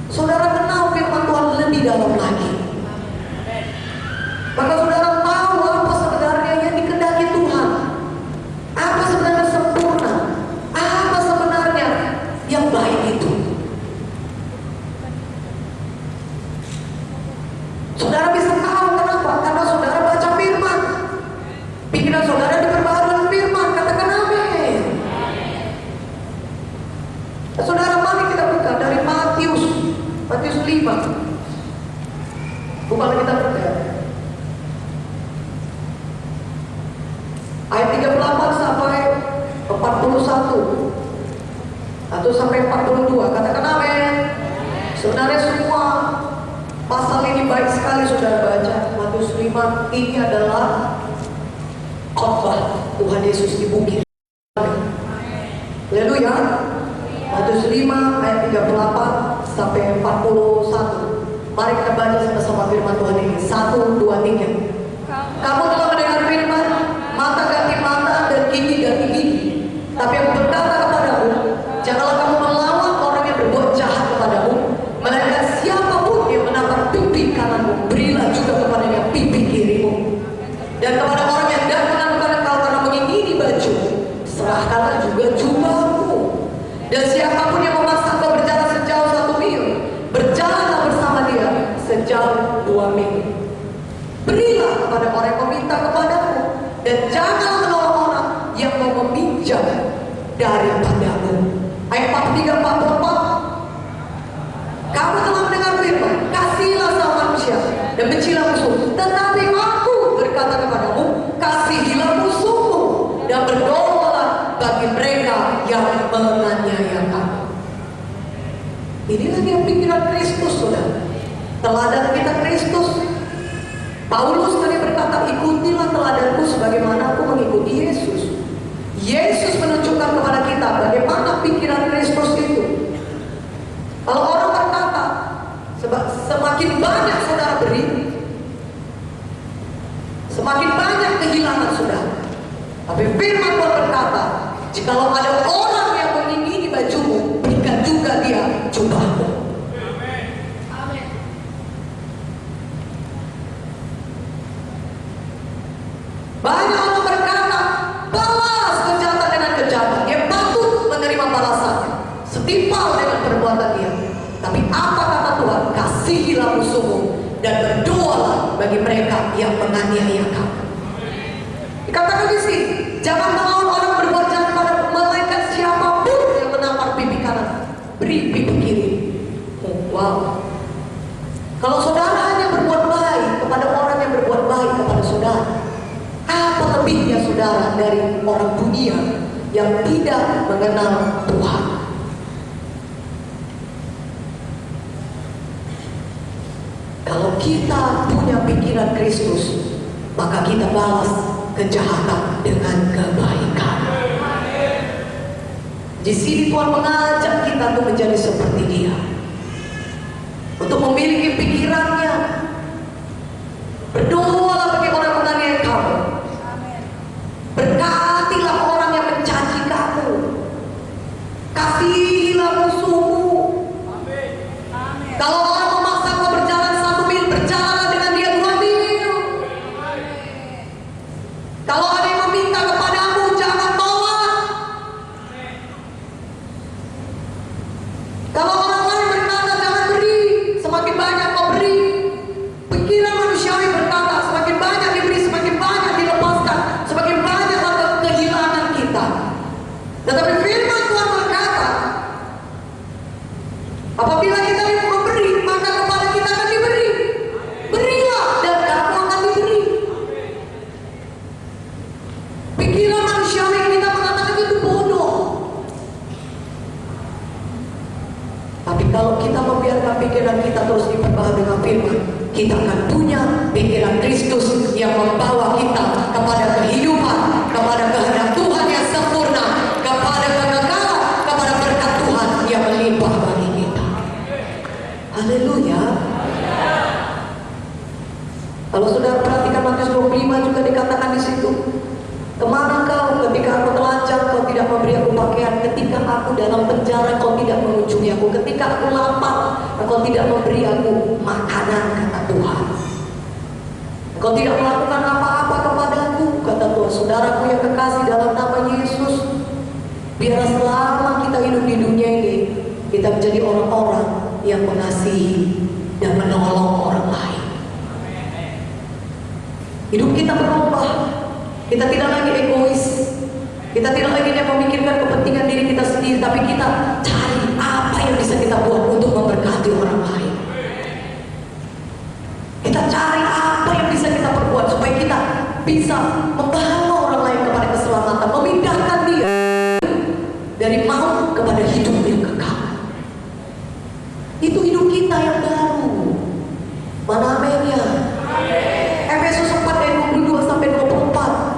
saudara kenal firman Tuhan lebih dalam lagi. Maka saudara tahu apa sebenarnya yang dikehendaki Tuhan, apa sebenarnya sempurna, apa sebenarnya yang baik itu. Saudara bisa tahu kenapa? Karena saudara baca firman. Pikiran saudara diperbarui dengan firman. Katakan amin. Saudara, mari kita buka dari Matius 5. Bukan kita buka ayat 38 sampai 41 atau sampai 42. Katakan amin. Sebenarnya semua pasal ini baik sekali saudara baca. Matius 5 ini adalah khotbah Tuhan Yesus di bukit. Haleluya. Matius 5 ayat 38 sampai 41. Mari kita baca sama-sama firman Tuhan ini. 1, 2, 3. Kamu telah mendengar firman, mata ganti mata dan gigi ganti gigi. Tapi aku berkata kepadamu, janganlah kamu melawan orang yang berbuat jahat kepadamu, melainkan siapapun yang menampar pipi kananmu, berilah juga kepadanya pipi kirimu. Dan kepada orang yang tidak melakukan engkau karena mengingini baju, serahkanlah juga jubahmu. Dan siapapun yang memaksa engkau berjalan sejauh 1 mil, berjalanlah bersama dia sejauh 2 mil. Berilah kepada orang yang meminta kepadamu, dan janganlah menolong orang yang mau meminjam daripadamu. Ayat 43, 44. Kamu telah mendengar firman, kasihilah sama manusia dan bencilah musuh. Tetapi aku berkata kepadamu, kasihilah musuhmu dan berdoalah bagi mereka yang menganiaya kamu. Inilah dia pikiran Kristus, saudara. Teladan kita Kristus. Paulus tadi berkata, ikutilah teladanku sebagaimana aku mengikuti Yesus. Yesus menunjukkan kepada kita bagaimana pikiran Kristus itu. Kalau orang berkata, semakin banyak saudara beri, semakin banyak kehilangan saudara. Tapi firman Tuhan berkata, jikalau ada orang yang mengingini bajumu, berikan juga dia jubahmu. Banyak orang berkata, balas kejahatan dengan kejahatan. Dia patut menerima balasannya, setimpal dengan perbuatan dia. Tapi apa kata Tuhan? Kasihilah musuhmu dan berdoalah bagi mereka yang menganiaya kamu. Dikatakan di sini, jangan melawan orang berbuat jahat pada melainkan siapapun yang menampar pipi kanan, beri pipi kiri. saudara dari orang dunia yang tidak mengenal Tuhan. Kalau kita punya pikiran Kristus, maka kita balas kejahatan dengan kebaikan. Di sini Tuhan mengajak kita untuk menjadi seperti Dia, untuk memiliki pikirannya. Berdoalah bagi orang menganiaya kamu. Berkatilah orang yang mencaci kamu. Kasihilah musuhmu. Kalau orang memaksa kau berjalan 1 mil, berjalanlah dengan dia 2 mil. Kalau ada yang meminta kepadamu, jangan tolak. Kalau orang lain berkata jangan beri, semakin banyak kau beri. Pikiran manusiawi berkata semakin banyak diberi, semakin banyak dilepaskan, semakin banyak kehilangan kita. Tetapi firman Tuhan berkata, apabila kita memberi, maka kepada kita akan diberi. Berilah dan kamu akan diberi. Pikiran manusiawi kita mengatakan itu bodoh. Tapi kalau kita membiarkan pikiran kita terus diperbaharui dengan firman, kita akan punya pikiran Kristus yang membawa kita kepada kehidupan, kepada kehendak Tuhan yang sempurna, kepada kekekalan, kepada berkat Tuhan yang melimpah bagi kita. Haleluya. Kalau saudara perhatikan Matius 25 juga dikatakan di situ, kemana kau ketika aku telanjang kau tidak memberi aku pakaian, ketika aku dalam penjara kau tidak mengunjungi aku, ketika aku lapar kau tidak memberi aku makanan, kata Tuhan. Kau tidak melakukan apa-apa kepadaku, kata Tuhan. Saudaraku yang kekasih dalam nama Yesus, biarlah selama kita hidup di dunia ini, kita menjadi orang-orang yang mengasihi dan menolong orang lain. Hidup kita berubah. Kita tidak lagi egois. Kita tidak lagi memikirkan kepentingan diri kita sendiri, tapi kita cari apa yang bisa kita buat untuk memberkati orang lain. Kita cari apa yang bisa kita perbuat supaya kita bisa membawa orang lain kepada keselamatan, memindahkan dia dari maut kepada hidup yang kekal. Itu hidup kita yang baru. Mana amennya? Efesus 4 ayat 22 sampai 24.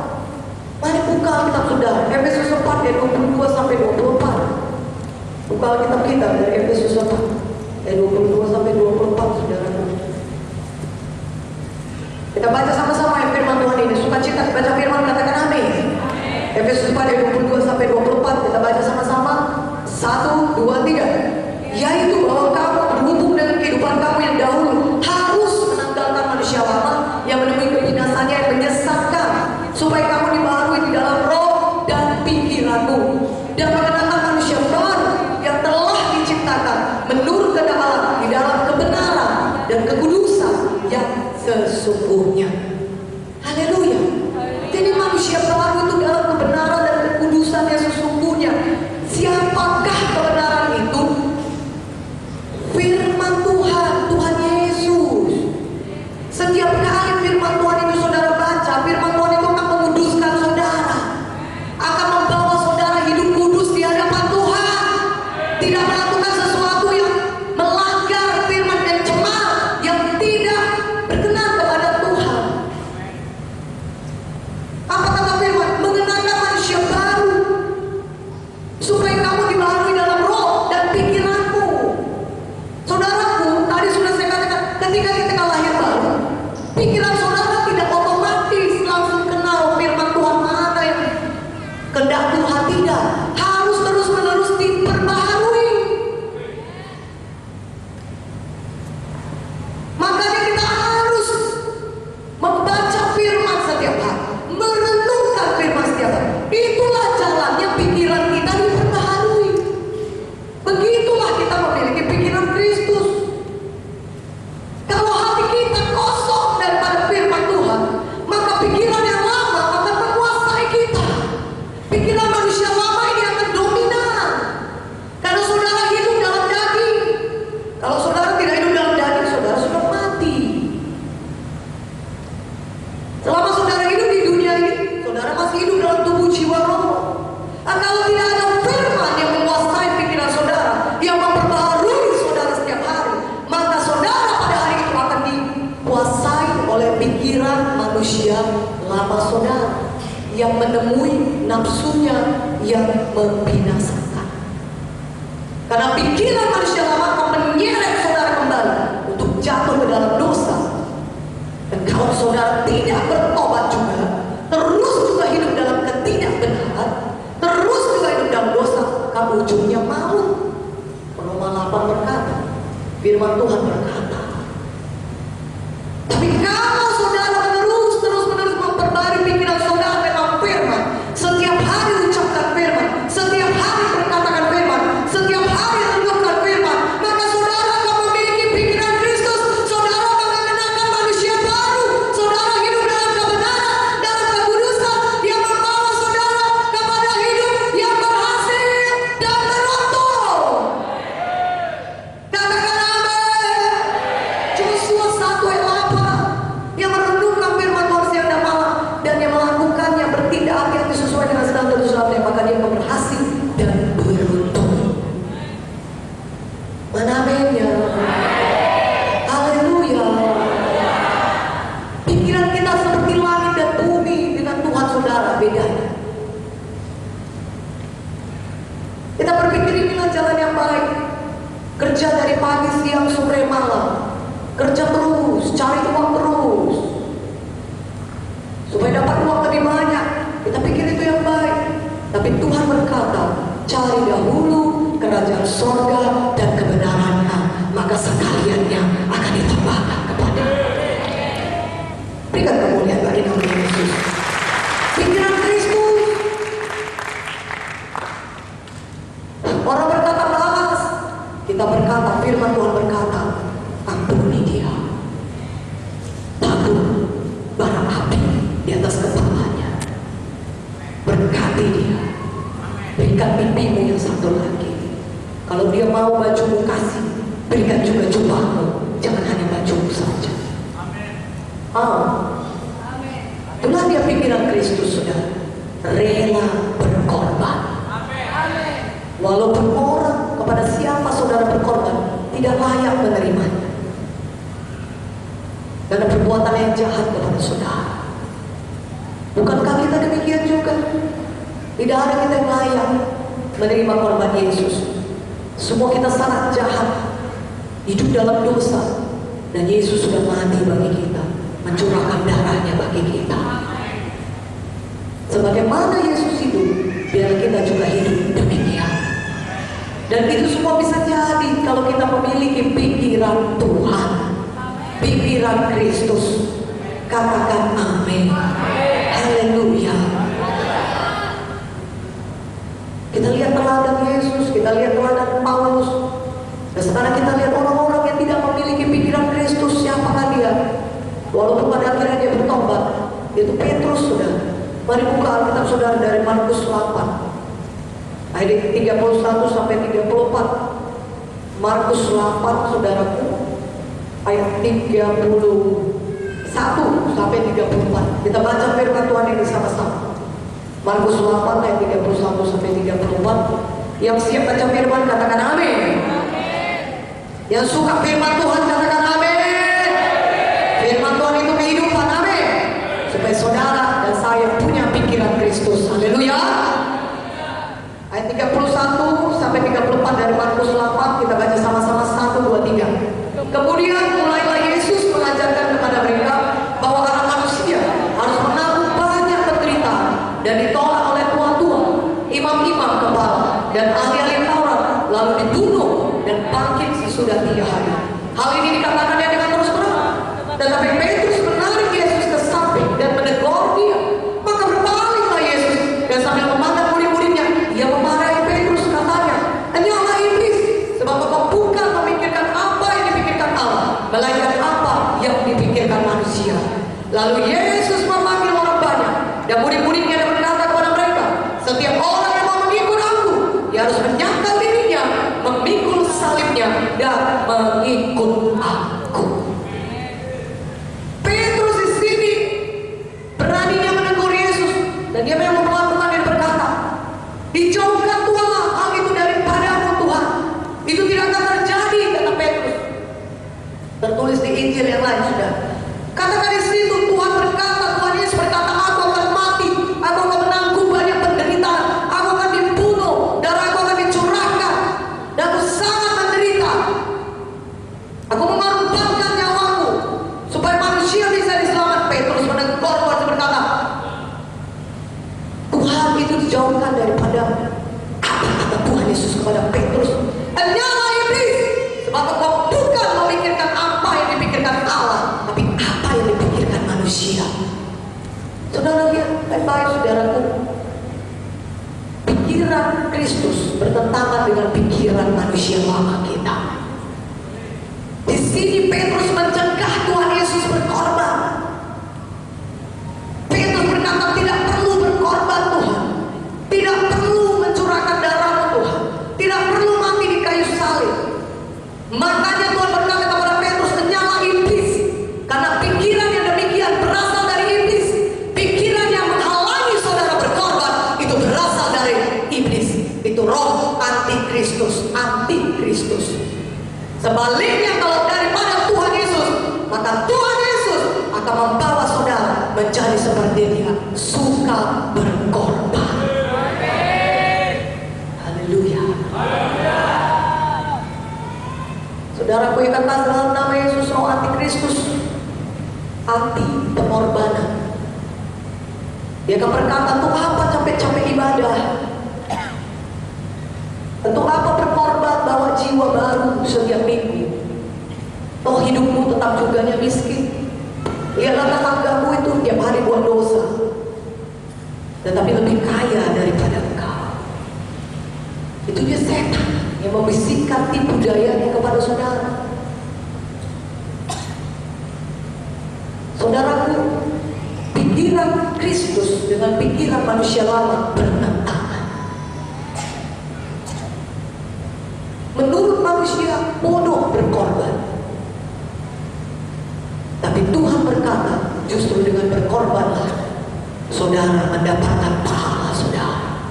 Mari buka Alkitab sudah. Efesus 4 ayat 22 sampai 24. Buka Alkitab kita dari Efesus 4 ayat 22 sampai 24, saudara. Kita baca sama-sama yang firman Tuhan ini. Sukacita baca firman, katakan amin. Efesus 4 ayat 22 sampai 24. Kita baca sama-sama. 1, 2, 3. Yaitu bahwa kamu berhubung dengan kehidupan kamu yang dahulu harus menanggalkan manusia lama yang menemui kebinasannya yang menyesatkan, supaya kamu dibaharui di dalam roh dan pikiranmu, dan mengenakan manusia baru yang telah diciptakan menurut kehendak Allah di dalam kebenaran dan kekudusan yang sesungguhnya. Haleluya. Jadi manusia baru itu dalam kebenaran dan kekudusan yang sesungguhnya. Siapakah kebenaran itu? Firman Tuhan, Tuhan Yesus. Setiap kali firman Tuhan itu saudara baca, firman Tuhan itu akan menguduskan saudara, akan membawa saudara hidup kudus di hadapan Tuhan, tidak melakukan sesuatu yang melanggar firman dan cemar, yang tidak berkenan kepada Tuhan. Apa kata firman? Mengenakan manusia baru, supaya kamu dibaharui dalam roh dan pikiranmu. Saudaraku, tadi sudah saya katakan, ketika kita lahir baru, pikiran saudara tidak otomatis langsung kenal firman Tuhan mana yang kehendak Tuhan, tidak. Harus terus-menerus diperbaharui. Makanya kita harus membaca firman setiap hari, merenungkan firman setiap hari. Itulah jalannya pikiran kita diperbaharui. Begitulah kita memiliki pikiran Kristus. Kalau hati kita kosong daripada firman Tuhan, maka pikiran yang lama akan menguasai kita. Pikiran yang menemui nafsunya yang membinasakan. Karena pikiran manusia lama akan menyeret saudara kembali untuk jatuh ke dalam dosa. Dan kalau saudara tidak bertobat juga, terus juga hidup dalam ketidakbenaran, terus juga hidup dalam dosa, kamu ujungnya maut. Roma 8 berkata, firman Tuhan berkata. Tapi kalau saudara terus-menerus memperbarui pikiran saudara dengan firman, setiap hari ucapkan firman, setiap hari berkatakan firman, setiap hari renungkan firman, maka saudara akan memiliki pikiran Kristus. Saudara akan mengenakan manusia baru. Saudara hidup dalam kebenaran, dalam kekudusan, yang membawa saudara kepada hidup yang berhasil dan beruntung. Katakan amin. Joshua 1 ayat 8, yang merenungkan firman Tuhan siang dan malam dan yang melakukannya, bertindak hati-hati sesuai dengan sedang tertulisnya, maka dia akan berhasil dan beruntung. Mana aminnya? Haleluya. Pikiran kita seperti langit dan bumi dengan Tuhan saudara, bedanya. Kita berpikir inilah jalan yang baik. Kerja dari pagi, siang, sore, malam. Kerja terus, cari uang terus, supaya dapat uang lebih banyak. Kita pikir itu yang baik. Tapi Tuhan berkata, cari dahulu kerajaan sorga dan kebenarannya, maka sekaliannya akan ditambahkan kepada. Berikan kemuliaan bagi nama Yesus. Pikiran Kristus. Orang berkata balas, kita berkata, firman Tuhan berkata, ampuni dia, tabur bara api di atas kepalanya, berkati dia, berikan mimpimu yang satu lagi. Kalau dia mau bajumu kasih, berikan juga jubahmu, jangan hanya bajumu saja. Itulah dia pikiran Kristus, saudara, rela berkorban. Walaupun orang kepada siapa saudara berkorban tidak layak menerimanya, karena perbuatan yang jahat kepada saudara. Bukankah kita demikian juga? Tidak ada kita yang layak menerima korban Yesus. Semua kita sangat jahat, hidup dalam dosa, dan Yesus sudah mati bagi kita, mencurahkan darahnya bagi kita. Sebagaimana Yesus hidup, biar kita juga hidup demikian. Dan itu semua bisa jadi kalau kita memiliki pikiran Tuhan, pikiran Kristus. Katakan amin. Haleluya. Kita lihat teladan Yesus, kita lihat teladan Paulus. Dan sekarang kita lihat orang-orang yang tidak memiliki pikiran Kristus. Siapakah dia? Walaupun pada akhirnya dia bertobat, yaitu Petrus. Sudah, mari buka Alkitab saudara dari Markus 8 ayat 31 sampai 34. Markus 8 saudaraku, ayat 31 sampai 34. Kita baca firman Tuhan ini sama-sama. Markus 8 ayat 31 sampai 34. Yang siap baca firman katakan amin. Yang suka firman Tuhan katakan amin. Firman Tuhan itu kehidupan, amin. Supaya saudara dan saya punya pikiran Kristus. Haleluya. Ayat 31 sampai 34 dari Markus 8, kita baca sama-sama 1, 2, 3. Kemudian mulailah Yesus mengajarkan kepada mereka bahwa anak manusia harus menanggung banyak penderitaan dan ditolak oleh tua-tua, imam-imam kepala dan ahli-ahli Taurat, lalu dibunuh dan bangkit sesudah 3 hari. Hal ini dikatakannya dengan terus terang. Tetapi Petrus menarik Yesus ke samping dan menegur dia. Maka berpalinglah Yesus dan sambil memandang murid-muridnya, ia memarahi Petrus, katanya, "Enyahlah iblis, sebab engkau bukan memikirkan apa yang dipikirkan Allah, melainkan apa yang dipikirkan manusia." Lalu Yesus memanggil orang banyak dan murid-muridnya dan berkata kepada mereka, "Setiap orang yang mau mengikut aku, dia harus menyangkal dirinya, memikul salibnya dan mengikut aku." Petrus di sini beraninya menegur Yesus, dan dia memang melakukan dan berkata, "Dijauhkan Tuhan hal itu daripadamu Tuhan. Itu tidak akan terjadi," kata Petrus. Tertulis di Injil yang lain sudah. Katakan di situ Tuhan berkata, Tuhan Yesus berkata, "Aku akan mati, aku akan jahat itu dijauhkan daripada. Apa kata Tuhan Yesus kepada Petrus? Enyala iblis, sebab engkau bukan memikirkan apa yang dipikirkan Allah, tapi apa yang dipikirkan manusia. Saudara lihat baik-baik, saudaraku. Pikiran Kristus bertentangan dengan pikiran manusia lama kita. Di sini Petrus mencegah Tuhan Yesus berkorban. Petrus berkata tidak perlu berkorban Tuhan, tidak perlu mencurahkan darah Tuhan, tidak perlu mati di kayu salib. Makanya Tuhan berkata kepada Petrus, enyala iblis, karena pikiran yang demikian berasal dari iblis. Pikiran yang menghalangi saudara berkorban itu berasal dari iblis. Itu roh antikristus, antikristus. Sebaliknya kalau daripada Tuhan Yesus, maka Tuhan Yesus akan membawa saudara menjadi seperti Dia, suka berkorban. Haleluya. Saudaraku yang kata dalam nama Yesus, roh antikristus, anti pengorbanan. Dia akan berkata, untuk apa capek-capek ibadah? Untuk apa berkorban bawa jiwa baru setiap minggu? Toh hidupmu tetap juga miskin. Lihatlah tetanggamu itu tiap hari buat dosa, tetapi lebih kaya daripada engkau. Itu dia setan yang membisikkan tipu dayanya kepada saudara. Saudaraku, pikiran Kristus dengan pikiran manusia lama bertentangan. Menurut manusia bodoh berkorban, tapi Tuhan berkata justru dengan berkorbanlah saudara mendapatkan pahala saudara.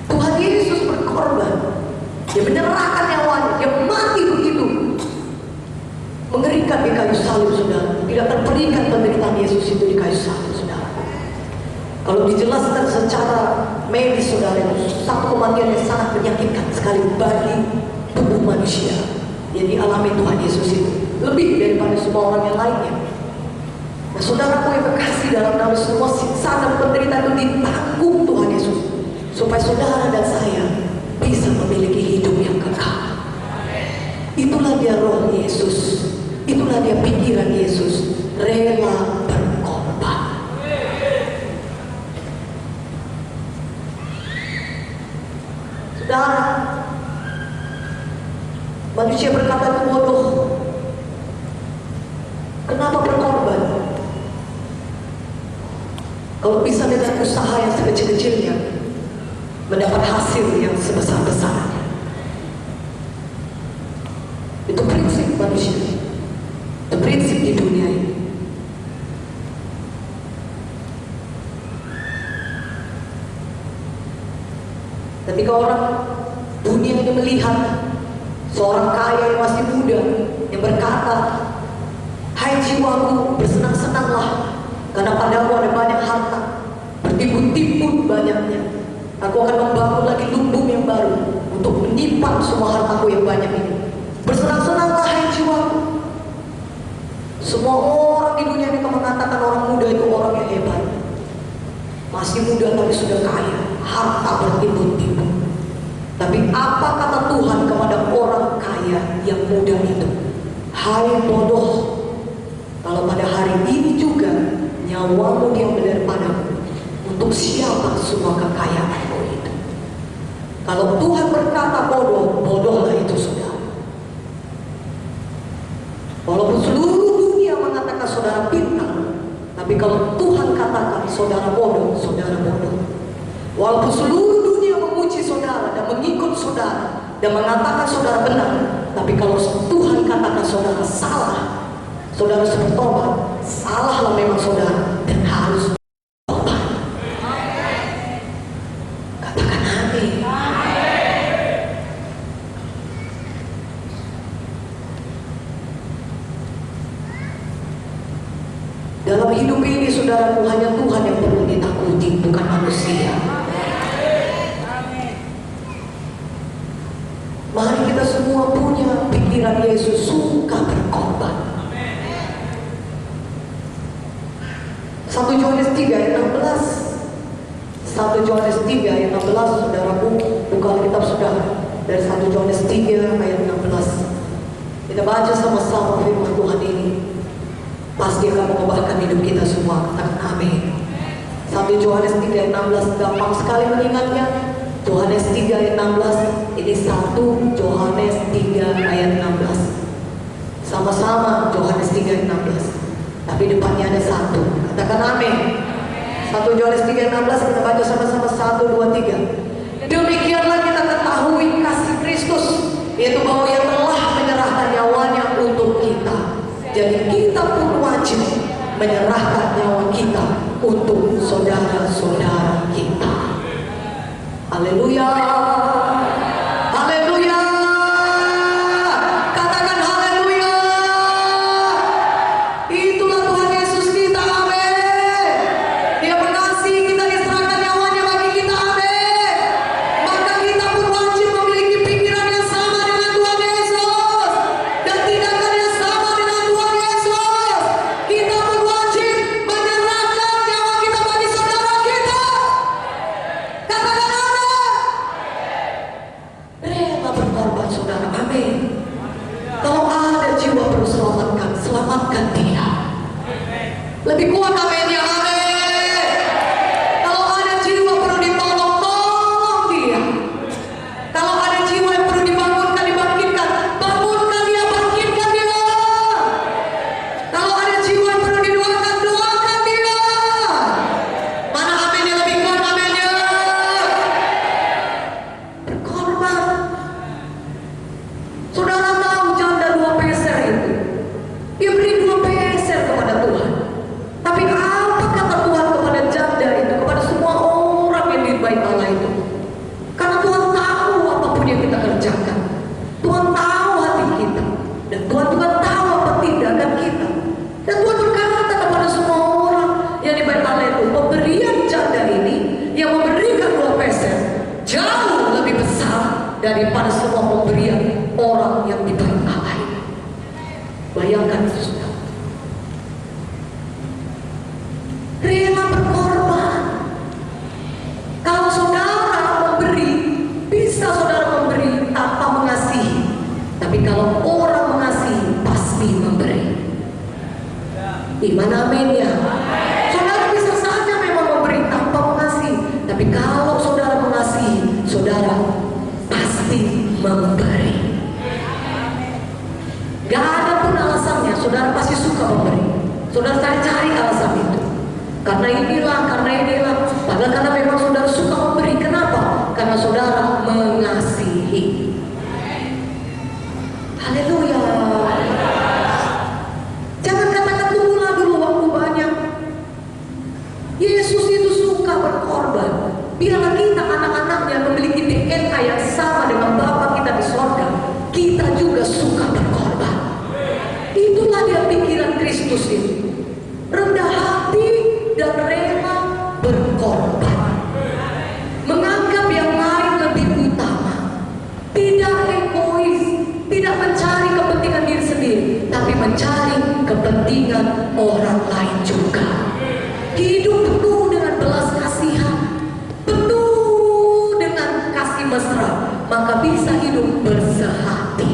Tuhan Yesus berkorban, Dia menyerahkan nyawanya, Dia mati begitu mengerikan di kayu salib saudara. Tidak terperingat penderitaan Yesus itu di kayu salib saudara. Kalau dijelaskan secara medis saudara, itu satu kematian yang sangat menyakitkan sekali bagi tubuh manusia yang dialami Tuhan Yesus itu, lebih daripada semua orang yang lainnya. Nah saudaraku yang kekasih, dalam nama semua siksa dan penderitaan itu ditanggung Tuhan Yesus, supaya saudara dan saya bisa memiliki hidup yang kekal. Itulah dia roh Yesus, itulah dia pikiran Yesus, rela berkorban. Saudara, manusia berkata itu bodoh. Kenapa berkorban? Kalau bisa dengan usaha yang sekecil-kecilnya mendapat hasil yang sebesar-besarnya. Itu prinsip manusia, itu prinsip di dunia ini. Ketika orang dunia ini melihat seorang kaya yang masih muda yang berkata, hai jiwaku, bersenang-senanglah, karena padamu ada banyak harta, bertimbun-timbun banyaknya. Aku akan membangun lagi lumbung yang baru untuk menyimpan semua hartaku yang banyak ini. Bersenang-senanglah hai jiwaku. Semua orang di dunia ini mengatakan orang muda itu orang yang hebat. Masih muda tapi sudah kaya, harta bertimbun-timbun. Tapi apa kata Tuhan kepada orang kaya yang muda itu? Hai bodoh, kalau pada hari ini juga nyawamu diambil daripadamu, untuk siapa semua kekayaanmu itu? Kalau Tuhan berkata bodoh, bodohlah itu saudara. Walaupun seluruh dunia mengatakan saudara pintar, tapi kalau Tuhan katakan saudara bodoh, saudara bodoh. Walaupun seluruh dunia memuji saudara dan mengikut saudara dan mengatakan saudara benar, tapi kalau Tuhan katakan saudara salah, saudara harus bertobat. Salahlah memang saudara dan harus bertobat. Katakan amin. Dalam hidup ini saudaraku, hanya Tuhan yang perlu ditakuti, bukan manusia. Mari kita semua punya pikiran Yesus, suka berkorban. 1 1 Yohanes 3 ayat 16. 1 Yohanes 3 ayat 16, saudaraku, buka Alkitab saudara. Dari 1 Yohanes 3 ayat 16. Kita baca sama-sama firman Tuhan ini. Pasti akan mengubahkan hidup kita semua. Katakan amin. 1 Yohanes 3 ayat 16, gampang sekali mengingatnya. Yohanes 3 ayat 16. Ini 1 Yohanes 3 ayat 16. Sama-sama Yohanes 3 ayat 16. Tapi depannya ada 1. Katakan amin. 1 Yohanes 3 ayat 16, kita baca sama-sama 1, 2, 3. Demikianlah kita ketahui kasih Kristus, yaitu bahwa Ia telah menyerahkan nyawanya untuk kita. Jadi kita pun wajib menyerahkan nyawa kita untuk saudara-saudara kita. Haleluya. Haleluya. Katakan haleluya. Itulah Tuhan Yesus kita. Amin. Dia mengasihi kita, diserahkan nyawanya bagi kita. Amin. Maka kita pun wajib memiliki pikiran yang sama dengan Tuhan Yesus dan tindakan yang sama dengan Tuhan Yesus. Kita pun wajib menyerahkan nyawa kita bagi saudara kita. Katakan amin. Rela berkorban saudara. Amin. Kalau ada jiwa perlu selamatkan, selamatkan dia. Lebih kuat aminnya. Amin. Kalau ada jiwa perlu ditolong, tolong dia. Kalau ada jiwa yang perlu dibangunkan, dibangkitkan, bangunkan dia, bangkitkan dia. Kalau ada jiwa yang perlu didoakan, doakan dia. Mana aminnya lebih kuat aminnya? Berkorban. Saudara tahu janda 2 peser itu, dia beri 2 peser kepada Tuhan. Tapi apa kata Tuhan kepada janda itu, kepada semua orang yang di bait Allah itu? Karena Tuhan tahu apapun yang kita kerjakan. Tuhan tahu hati kita. Dan Tuhan juga tahu apa tindakan kita. Dan Tuhan berkata kepada semua orang yang di bait Allah itu, pemberian janda ini yang memberikan 2 peser jauh lebih besar daripada semua pemberian orang yang di bait Allah ini. Bayangkan itu saudara. Rela berkorban. Kalau saudara memberi, bisa saudara memberi tanpa mengasihi. Tapi kalau orang mengasihi, pasti memberi. Iman amin ya. Saudara bisa saja memang memberi tanpa mengasihi. Tapi kalau saudara mengasihi, saudara pasti memberi. Gak ada pun alasannya, saudara pasti suka memberi. Saudara cari-cari alasan itu. Karena inilah. Padahal karena memang saudara suka memberi. Kenapa? Karena saudara mengasihi. Haleluya. Jangan katakan tunggulah dulu waktu banyak. Yesus itu suka berkorban. Biarlah kita anak-anaknya memiliki DNA yang sama dengan Bapa kita di sorga. Kita juga suka berkorban. Itulah dia pikiran Kristus itu. Rendah hati dan rela berkorban. Menganggap yang lain lebih utama. Tidak egois, tidak mencari kepentingan diri sendiri, tapi mencari kepentingan orang lain juga. Hidup penuh dengan belas kasihan, penuh dengan kasih mesra, maka bisa hidup bersehati.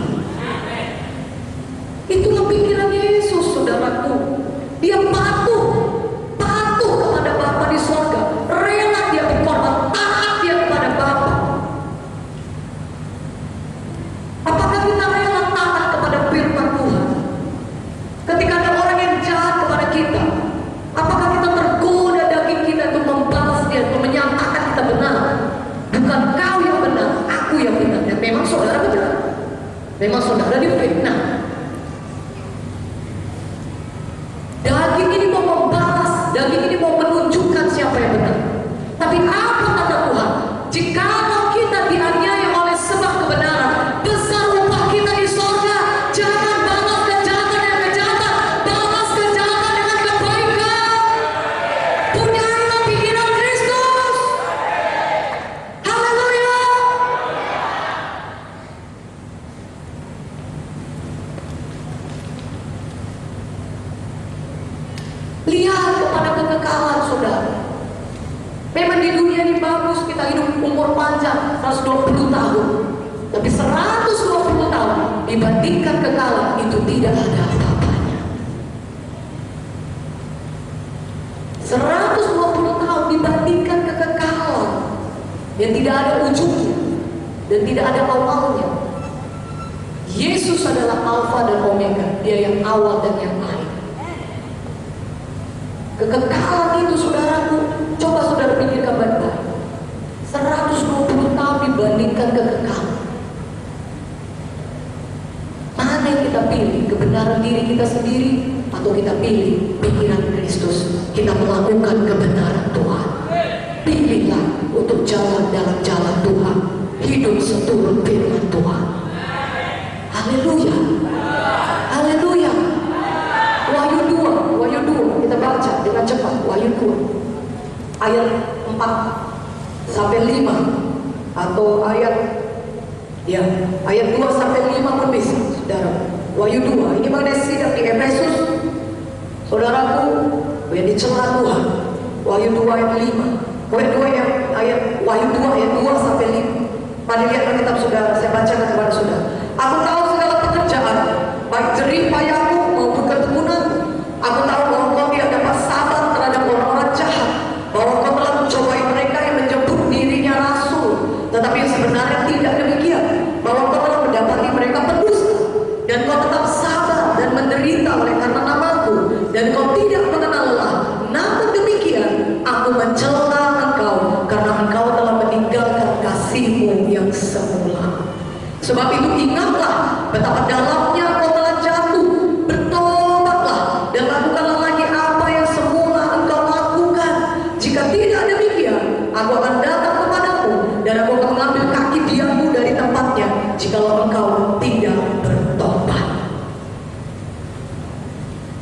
Itulah pikiran Yesus, saudaraku. Dia patuh kepada Bapa di sorga, rela dia berkorban, taat dia kepada Bapa. Apakah kita rela taat kepada firman Tuhan? Ketika ada orang yang jahat kepada kita, apakah kita tergoda daging kita untuk membalas dia, untuk menyatakan kita benar? Bukan kau yang benar, aku yang benar. Dan memang saudara benar. Memang saudara difitnah. Daging ini mau membalas, daging ini mau menunjukkan siapa yang benar. Tapi apa kata Tuhan? Jikalau kita dianiaya oleh sebab kebenaran, besar upah kita di sorga. Jangan balas kejahatan dengan kejahatan, balas kejahatan dengan kebaikan. Punyailah pikiran Kristus. Haleluya. Memang di dunia ini bagus kita hidup umur panjang 120 tahun. Tapi 120 tahun dibandingkan kekalan itu tidak ada apa-apanya. 120 tahun dibandingkan kekekalan yang tidak ada ujungnya dan tidak ada awalnya. Yesus adalah Alfa dan Omega, Dia yang awal dan yang akhir. Kekekalan itu saudaraku, coba saudara pikirkan baik-baik. 120 tahun dibandingkan kekekalan. Mana yang kita pilih? Kebenaran diri kita sendiri atau kita pilih pikiran Kristus? Kita melakukan kebenaran Tuhan. Pilihlah untuk jalan dalam jalan Tuhan, hidup seturut firman Tuhan. Haleluya. Haleluya. Wahyu 2 kita baca dengan cepat. Wahyu 2 ayat 4 sampai 5 atau ayat 2 sampai 5 pun bisa, saudara. Wahyu 2 ini mengenai sidang di Efesus, saudaraku, yang dicela Tuhan. Wahyu 2 ayat 5. Wahyu 2 ayat 2 sampai 5. Pada lihat Alkitab saudara, saya bacakan kepada saudara. Aku tahu segala pekerjaan, baik jerih payahmu maupun ketekunanmu. Aku tahu bahwa kau tidak dapat sabar terhadap orang-orang jahat, bahwa kau telah mencobai mereka yang menyebut dirinya rasul, tetapi sebenarnya tidak demikian, bahwa kau telah mendapati mereka pendusta, dan kau tetap sabar dan menderita oleh karena namaku, dan kau tidak mengenal lelah. Namun demikian, aku mencela engkau karena engkau telah meninggalkan kasihmu yang semula. Sebab itu ingatlah betapa dalamnya kau telah jatuh. Bertobatlah dan lakukanlah lagi apa yang semula engkau lakukan. Jika tidak demikian, aku akan datang kepadamu dan aku akan mengambil kaki diammu dari tempatnya, jikalau engkau tidak bertobat.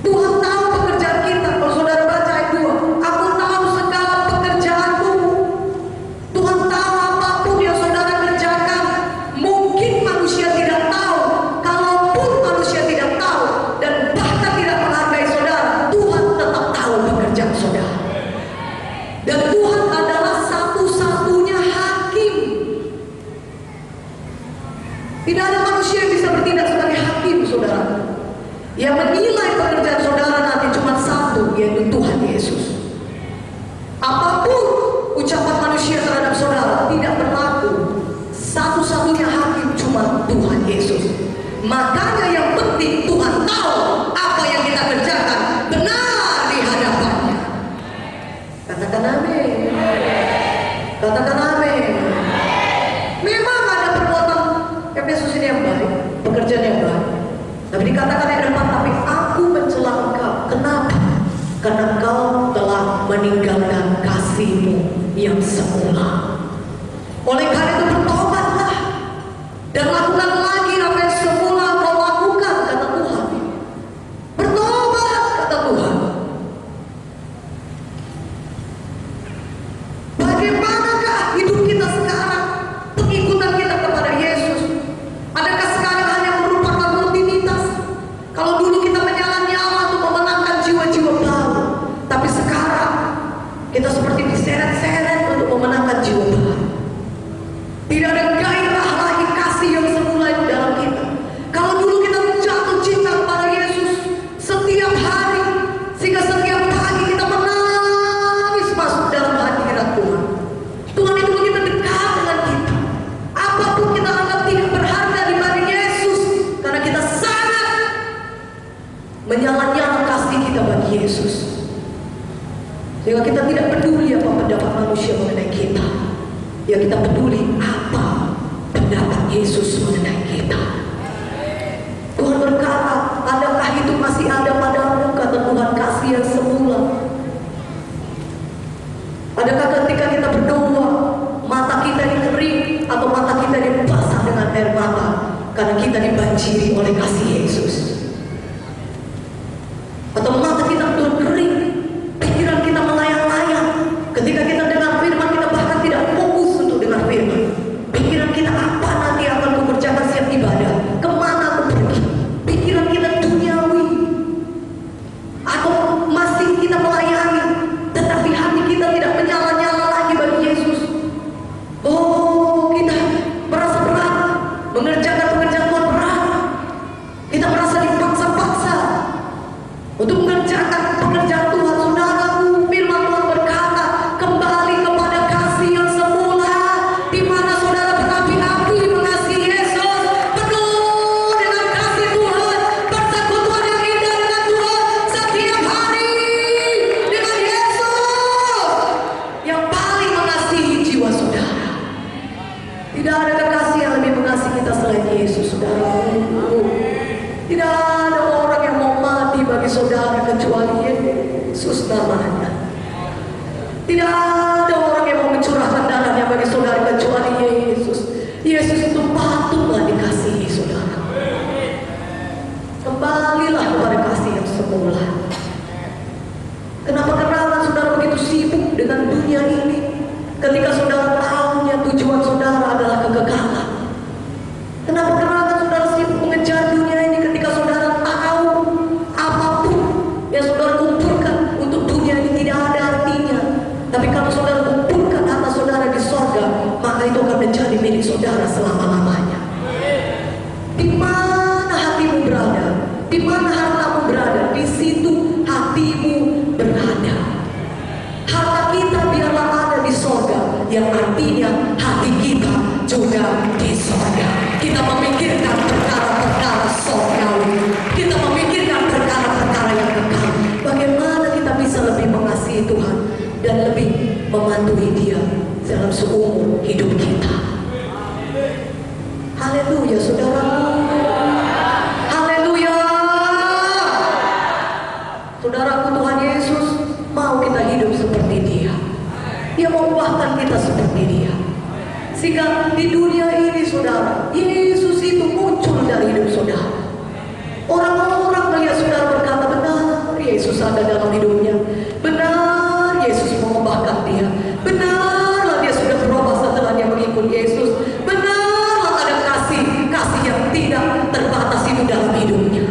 Tuhan tahu pekerjaan kita. Kalau saudara baca ayat 2, aku tahu segala pekerjaanmu. Tuhan tahu apapun yang saudara kerjakan. Mungkin manusia tidak tahu. Kalaupun manusia tidak tahu dan bahkan tidak menghargai saudara, Tuhan tetap tahu pekerjaan saudara. Dan Tuhan adalah satu-satunya hakim. Tidak ada manusia yang bisa bertindak sebagai hakim, saudara. Yang menilai pekerjaan saudara nanti cuma satu, yaitu Tuhan Yesus. Apapun ucapan manusia terhadap saudara tidak berlaku. Satu-satunya hakim cuma Tuhan Yesus. Makanya yang penting Tuhan tahu apa yang kita kerjakan benar di hadapannya. Katakan amin. Katakan amin. Memang ada perbuatan Efesus ini yang baik, pekerjaan yang baik. Tapi dikatakan yang depan, tapi aku mencela engkau. Kenapa? Karena engkau telah meninggalkan kasihmu yang semula. Oleh karena itu bertobatlah dan lakukan lagi apa yang semula kau lakukan, kata Tuhan. Bertobat, kata Tuhan. Bagaimanakah hidup kita sekarang? Pengikutan kita kepada Yesus, adakah sekarang hanya merupakan rutinitas? Kalau dulu kita menyala-nyala untuk memenangkan jiwa-jiwa baru, tapi sekarang kita seperti diseret-seret untuk memenangkan jiwa baru. Tidak ada gairah lagi kasih yang semula itu dalam kita. Kalau dulu kita jatuh cinta kepada Yesus setiap hari, sehingga setiap pagi kita menangis masuk dalam hadirat Tuhan. Tuhan itu begitu dekat dengan kita. Apapun kita anggap tidak berharga dibanding Yesus, karena kita sangat menyala-nyala kasih kita bagi Yesus, sehingga kita tidak peduli apa pendapat manusia mengenai kita. Ya, kita peduli apa pendapat Yesus mengenai kita. Tuhan berkata, adakah itu masih ada padamu, kata Tuhan, kasih yang semula? Adakah ketika kita berdoa mata kita ini kering atau mata kita ini basah dengan air mata karena kita dibanjiri oleh kasih Yesus? Atau mata kita betul kering, pikiran kita melayang-layang ketika kita dengar firman, kita bahkan tidak fokus untuk dengar firman. Pikiran kita, apa nanti akan kukerjakan siap ibadah, kemana aku pergi? Pikiran kita duniawi. Atau masih kita melayani, tetapi hati kita tidak menyala-nyala lagi kecuali Yesus namanya. Tidak ada orang yang mau mencurahkan darahnya bagi saudara kecuali Yesus. Yesus itu patutlah dikasihi saudara. Kembalilah kepada kasih yang semula. Kenapa kenapa saudara begitu sibuk dengan dunia ini, ketika saudara tahunya tujuan saudara adalah kekekalan? Kenapa kenapa saudara sibuk mengejar dunia ini ketika saudara tahu apapun yang saudara kumpulkan untuk dunia ini tidak ada artinya? Tapi kalau saudara kumpulkan harta saudara di sorga, maka itu akan menjadi milik saudara selama-lamanya. Di mana hatimu berada, di mana hartamu berada, di situ hatimu berada. Harta kita biarlah ada di sorga, yang artinya hati kita juga di sorga. Kita memikirkan perkara-perkara sorgawi, kita memikirkan perkara-perkara yang kekal. Bagaimana kita bisa lebih mengasihi Tuhan dan lebih mematuhi Dia dalam seumur hidup kita. Haleluya saudara. Haleluya. Saudaraku, Tuhan Yesus mau kita hidup seperti Dia. Dia mau ubahkan kita seperti Dia. Sehingga di dunia ini saudara, Yesus itu muncul dari hidup saudara. Orang-orang melihat saudara berkata, benar Yesus ada dalam hidupnya. Benar Yesus mengubahkan dia. Benarlah dia sudah berubah setelah dia mengikut Yesus. Benarlah ada kasih yang tidak terbatas itu dalam hidupnya.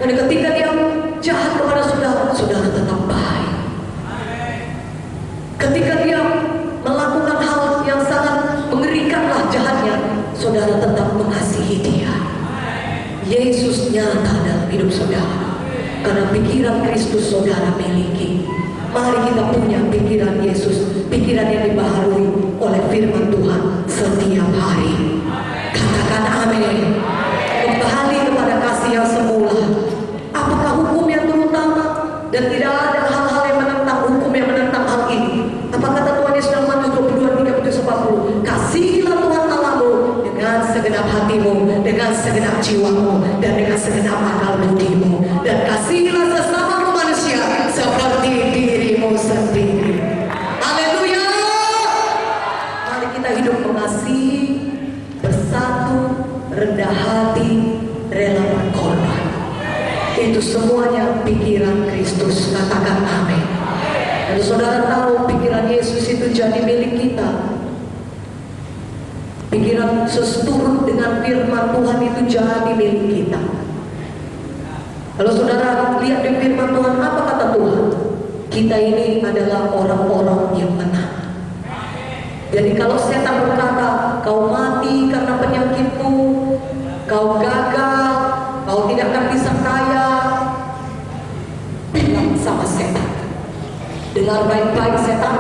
Dan ketika dia jahat kepada saudara, saudara tetap baik. Ketika dia melakukan hal yang sangat mengerikanlah jahatnya, saudara tetap mengasihi dia. Yesus nyata dalam hidup saudara, karena pikiran Kristus saudara miliki. Mari kita punya pikiran Yesus, pikiran yang dibaharui oleh firman Tuhan setiap hari. Katakan amin. Kembali kepada kasih yang semula. Apakah hukum yang terutama dan tidak ada hal-hal yang menentang hukum yang menentang hal ini? Apa kata Tuhan Yesus dalam Matius 22:30-40? Kasihilah Tuhan Allahmu dengan segenap hatimu, dengan segenap jiwamu, dan dengan segenap akal budimu, dan kasihilah sesamamu manusia seperti dirimu sendiri. Haleluya. Mari kita hidup mengasihi, bersatu, rendah hati, rela berkorban. Itu semuanya pikiran Kristus. Katakan amin. Kalau saudara tahu pikiran Yesus itu jadi milik kita, pikiran seturut dengan firman Tuhan itu jadi milik kita. Kalau saudara lihat di firman Tuhan, apa kata Tuhan? Kita ini adalah orang-orang yang menang. Jadi kalau setan berkata, kau mati karena penyakitmu, kau gagal, kau tidak akan bisa kaya, bilang sama setan, dengar baik-baik setan,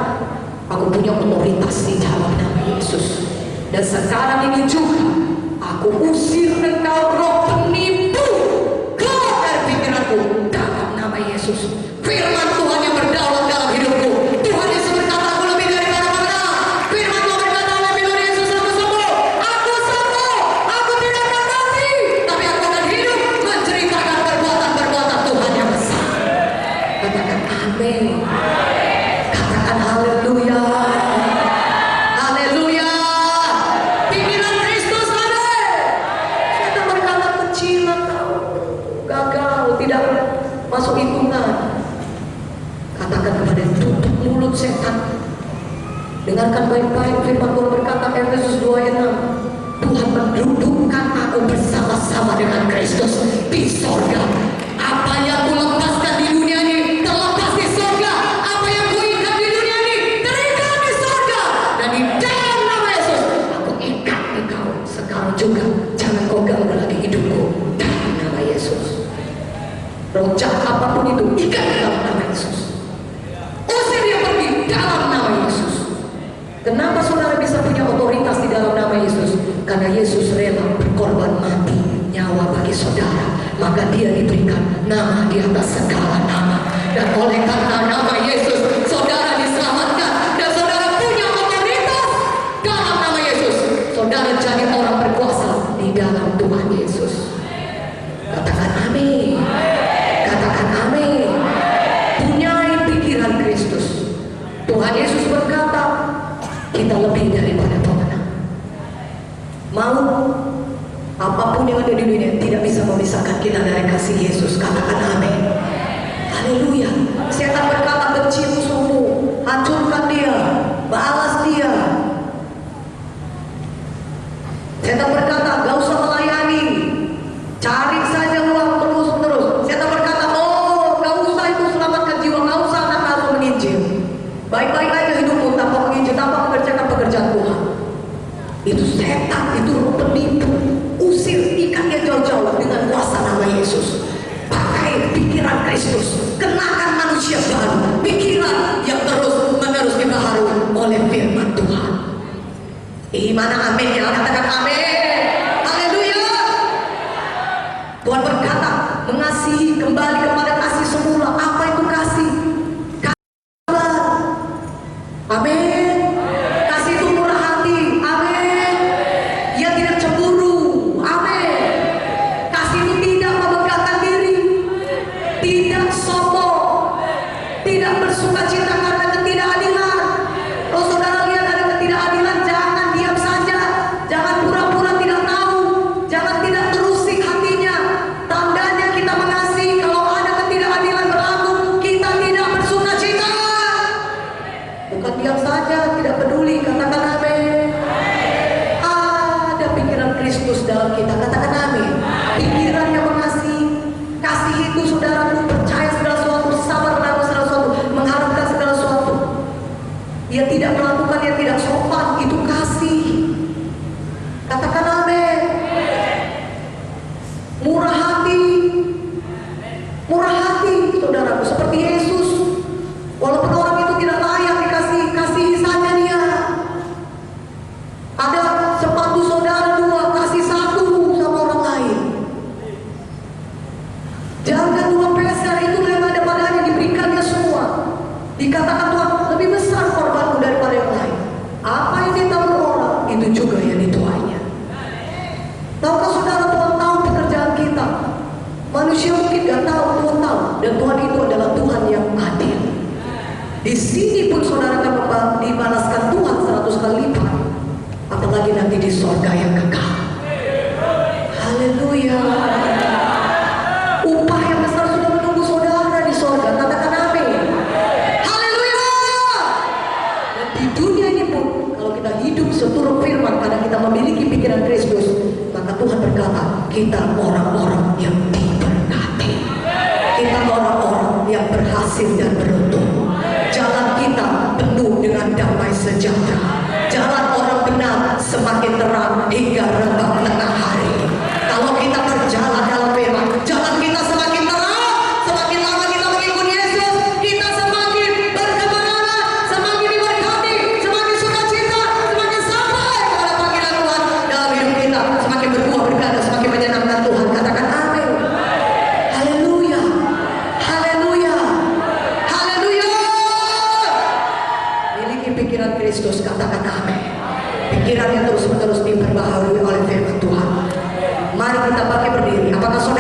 aku punya otoritas di dalam nama Yesus. Dan sekarang ini juga aku usir engkau roh penipu, keluar dari pikiranku dalam nama Yesus. Firman Tuhan yang berdaulat dalam hidupku. Tuhan Yesus berkata, aku lebih daripada menang. Firman Tuhan berkata, lebih dari Yesus aku sembuh. Aku sembuh. Aku tidak akan mati, tapi aku akan hidup menceritakan perbuatan-perbuatan Tuhan yang besar. Katakan amin. Katakan haleluya. Masuk hitungan. Katakan kepada tutup mulut setan. Dengarkan baik-baik firman Tuhan berkata Efesus 2:6, Tuhan mendudukkan aku bersama-sama dengan Kristus di sorga. Apa yang kulepaskan di dunia ini terlepas di sorga. Apa yang kuikat di dunia ini terikat di sorga. Dan di dalam nama Yesus aku ikat engkau sekarang juga. Jangan kau ganggu lagi hidupku dalam nama Yesus. Roh jahat apapun itu ikat dalam nama Yesus. Usir dia pergi dalam nama Yesus. Kenapa saudara bisa punya otoritas di dalam nama Yesus? Karena Yesus rela berkorban mati nyawa bagi saudara. Maka dia diberikan nama di atas segala nama. Dan oleh karena nama Yesus, saudara diselamatkan. Dan saudara punya otoritas dalam nama Yesus. Saudara jadi orang berkuasa di dalam Tuhan Yesus. Katakan amin. Katakan amin. berkata, kita lebih daripada pemenang. Mau apapun yang ada di dunia tidak bisa memisahkan kita dari kasih Yesus. Katakan amin. Haleluya. Setan berkata, benci musuhmu, hancurkan dia, balas dia. Setan berkata, gak usah melayani, cari saja uang terus-menerus. Setan berkata, oh gak usah itu selamatkan jiwa, gak usah anak asuh menginjil. Baik-baik aja hidupmu tanpa menginjil, tanpa mengerjakan pekerjaan Tuhan. Itu setan, itu roh penipu. Usir, ikat dia jauh-jauh dengan kuasa nama Yesus. Pakai pikiran Kristus, kenakan manusia baru, pikiran yang terus-menerus dibaharui oleh firman Tuhan. Mana amin ya? Katakan amin. Haleluya. Tuhan berkata, mengasihi kembali kepada kasih semula. Apa itu kasih? Amin. Kasih itu murah hati. Amin. Ia tidak cemburu. Amin. Kasih itu tidak membanggakan diri, tidak sombong, tidak bersuka cita karena ketidakadilan. Kalau saudara lihat ada ketidakadilan, jangan diam saja, jangan pura-pura tidak tahu, jangan tidak terusik hatinya. Tandanya kita mengasihi. Kalau ada ketidakadilan berlaku, kita tidak bersuka cita. Bukan diam saja, tidak peduli. Katakan amin. Ada pikiran Kristus dalam kita. Katakan amin. Pikiran yang mengasihi. Kasih itu saudaraku, percaya segala sesuatu, sabar dalam segala sesuatu, mengharapkan segala sesuatu. Ia tidak melakukan yang tidak sopan. Itu kasih. Katakan amin. Murah hati. Murah hati saudaraku, seperti Yesus. Walaupun orang itu tidak layak dikasih, kasihi saja dia. Ada sepatu saudara dua, kasih satu sama orang lain. Jangan dua peser, itu yang ada padanya diberikannya semua. Dikatakan Tuhan, lebih besar korbanku daripada yang lain. Apa yang ditabur orang, itu juga yang dituainya. Tahukah saudara, Tuhan tahu pekerjaan kita. Manusia mungkin gak tahu, Tuhan tahu. Dan Tuhan itu adalah Tuhan yang adil. Di sini pun saudara akan dibalaskan Tuhan 100 kali lipat. Apalagi nanti di sorga yang kekal. Haleluya. Upah yang besar sudah menunggu saudara di sorga. Katakan amin. Haleluya. Dan di dunia ini pun, kalau kita hidup seturut firman, karena kita memiliki pikiran Kristus, maka Tuhan berkata, kita orang-orang yang diberkati. Kita orang-orang yang berhasil dan beruntung. Jalan kita penuh dengan damai sejahtera. Jalan orang benar semakin terang hingga rembang tengah hari. Kalau kita berjalan dalam firman, jalan kita semakin terang. Semakin lama kita mengikuti Yesus, kita semakin berkemenangan, semakin diberkati, semakin sukacita, semakin sampai kepada panggilan Tuhan dalam hidup kita, semakin berbuah berkah, semakin menyenangkan Tuhan. Katakan amin. Haleluya. Haleluya. Haleluya. Miliki pikiran Kristus. Katakan amin. Pikiran yang terus-menerus diperbaharui oleh firman Tuhan. Mari kita pakai berdiri. Apakah saudara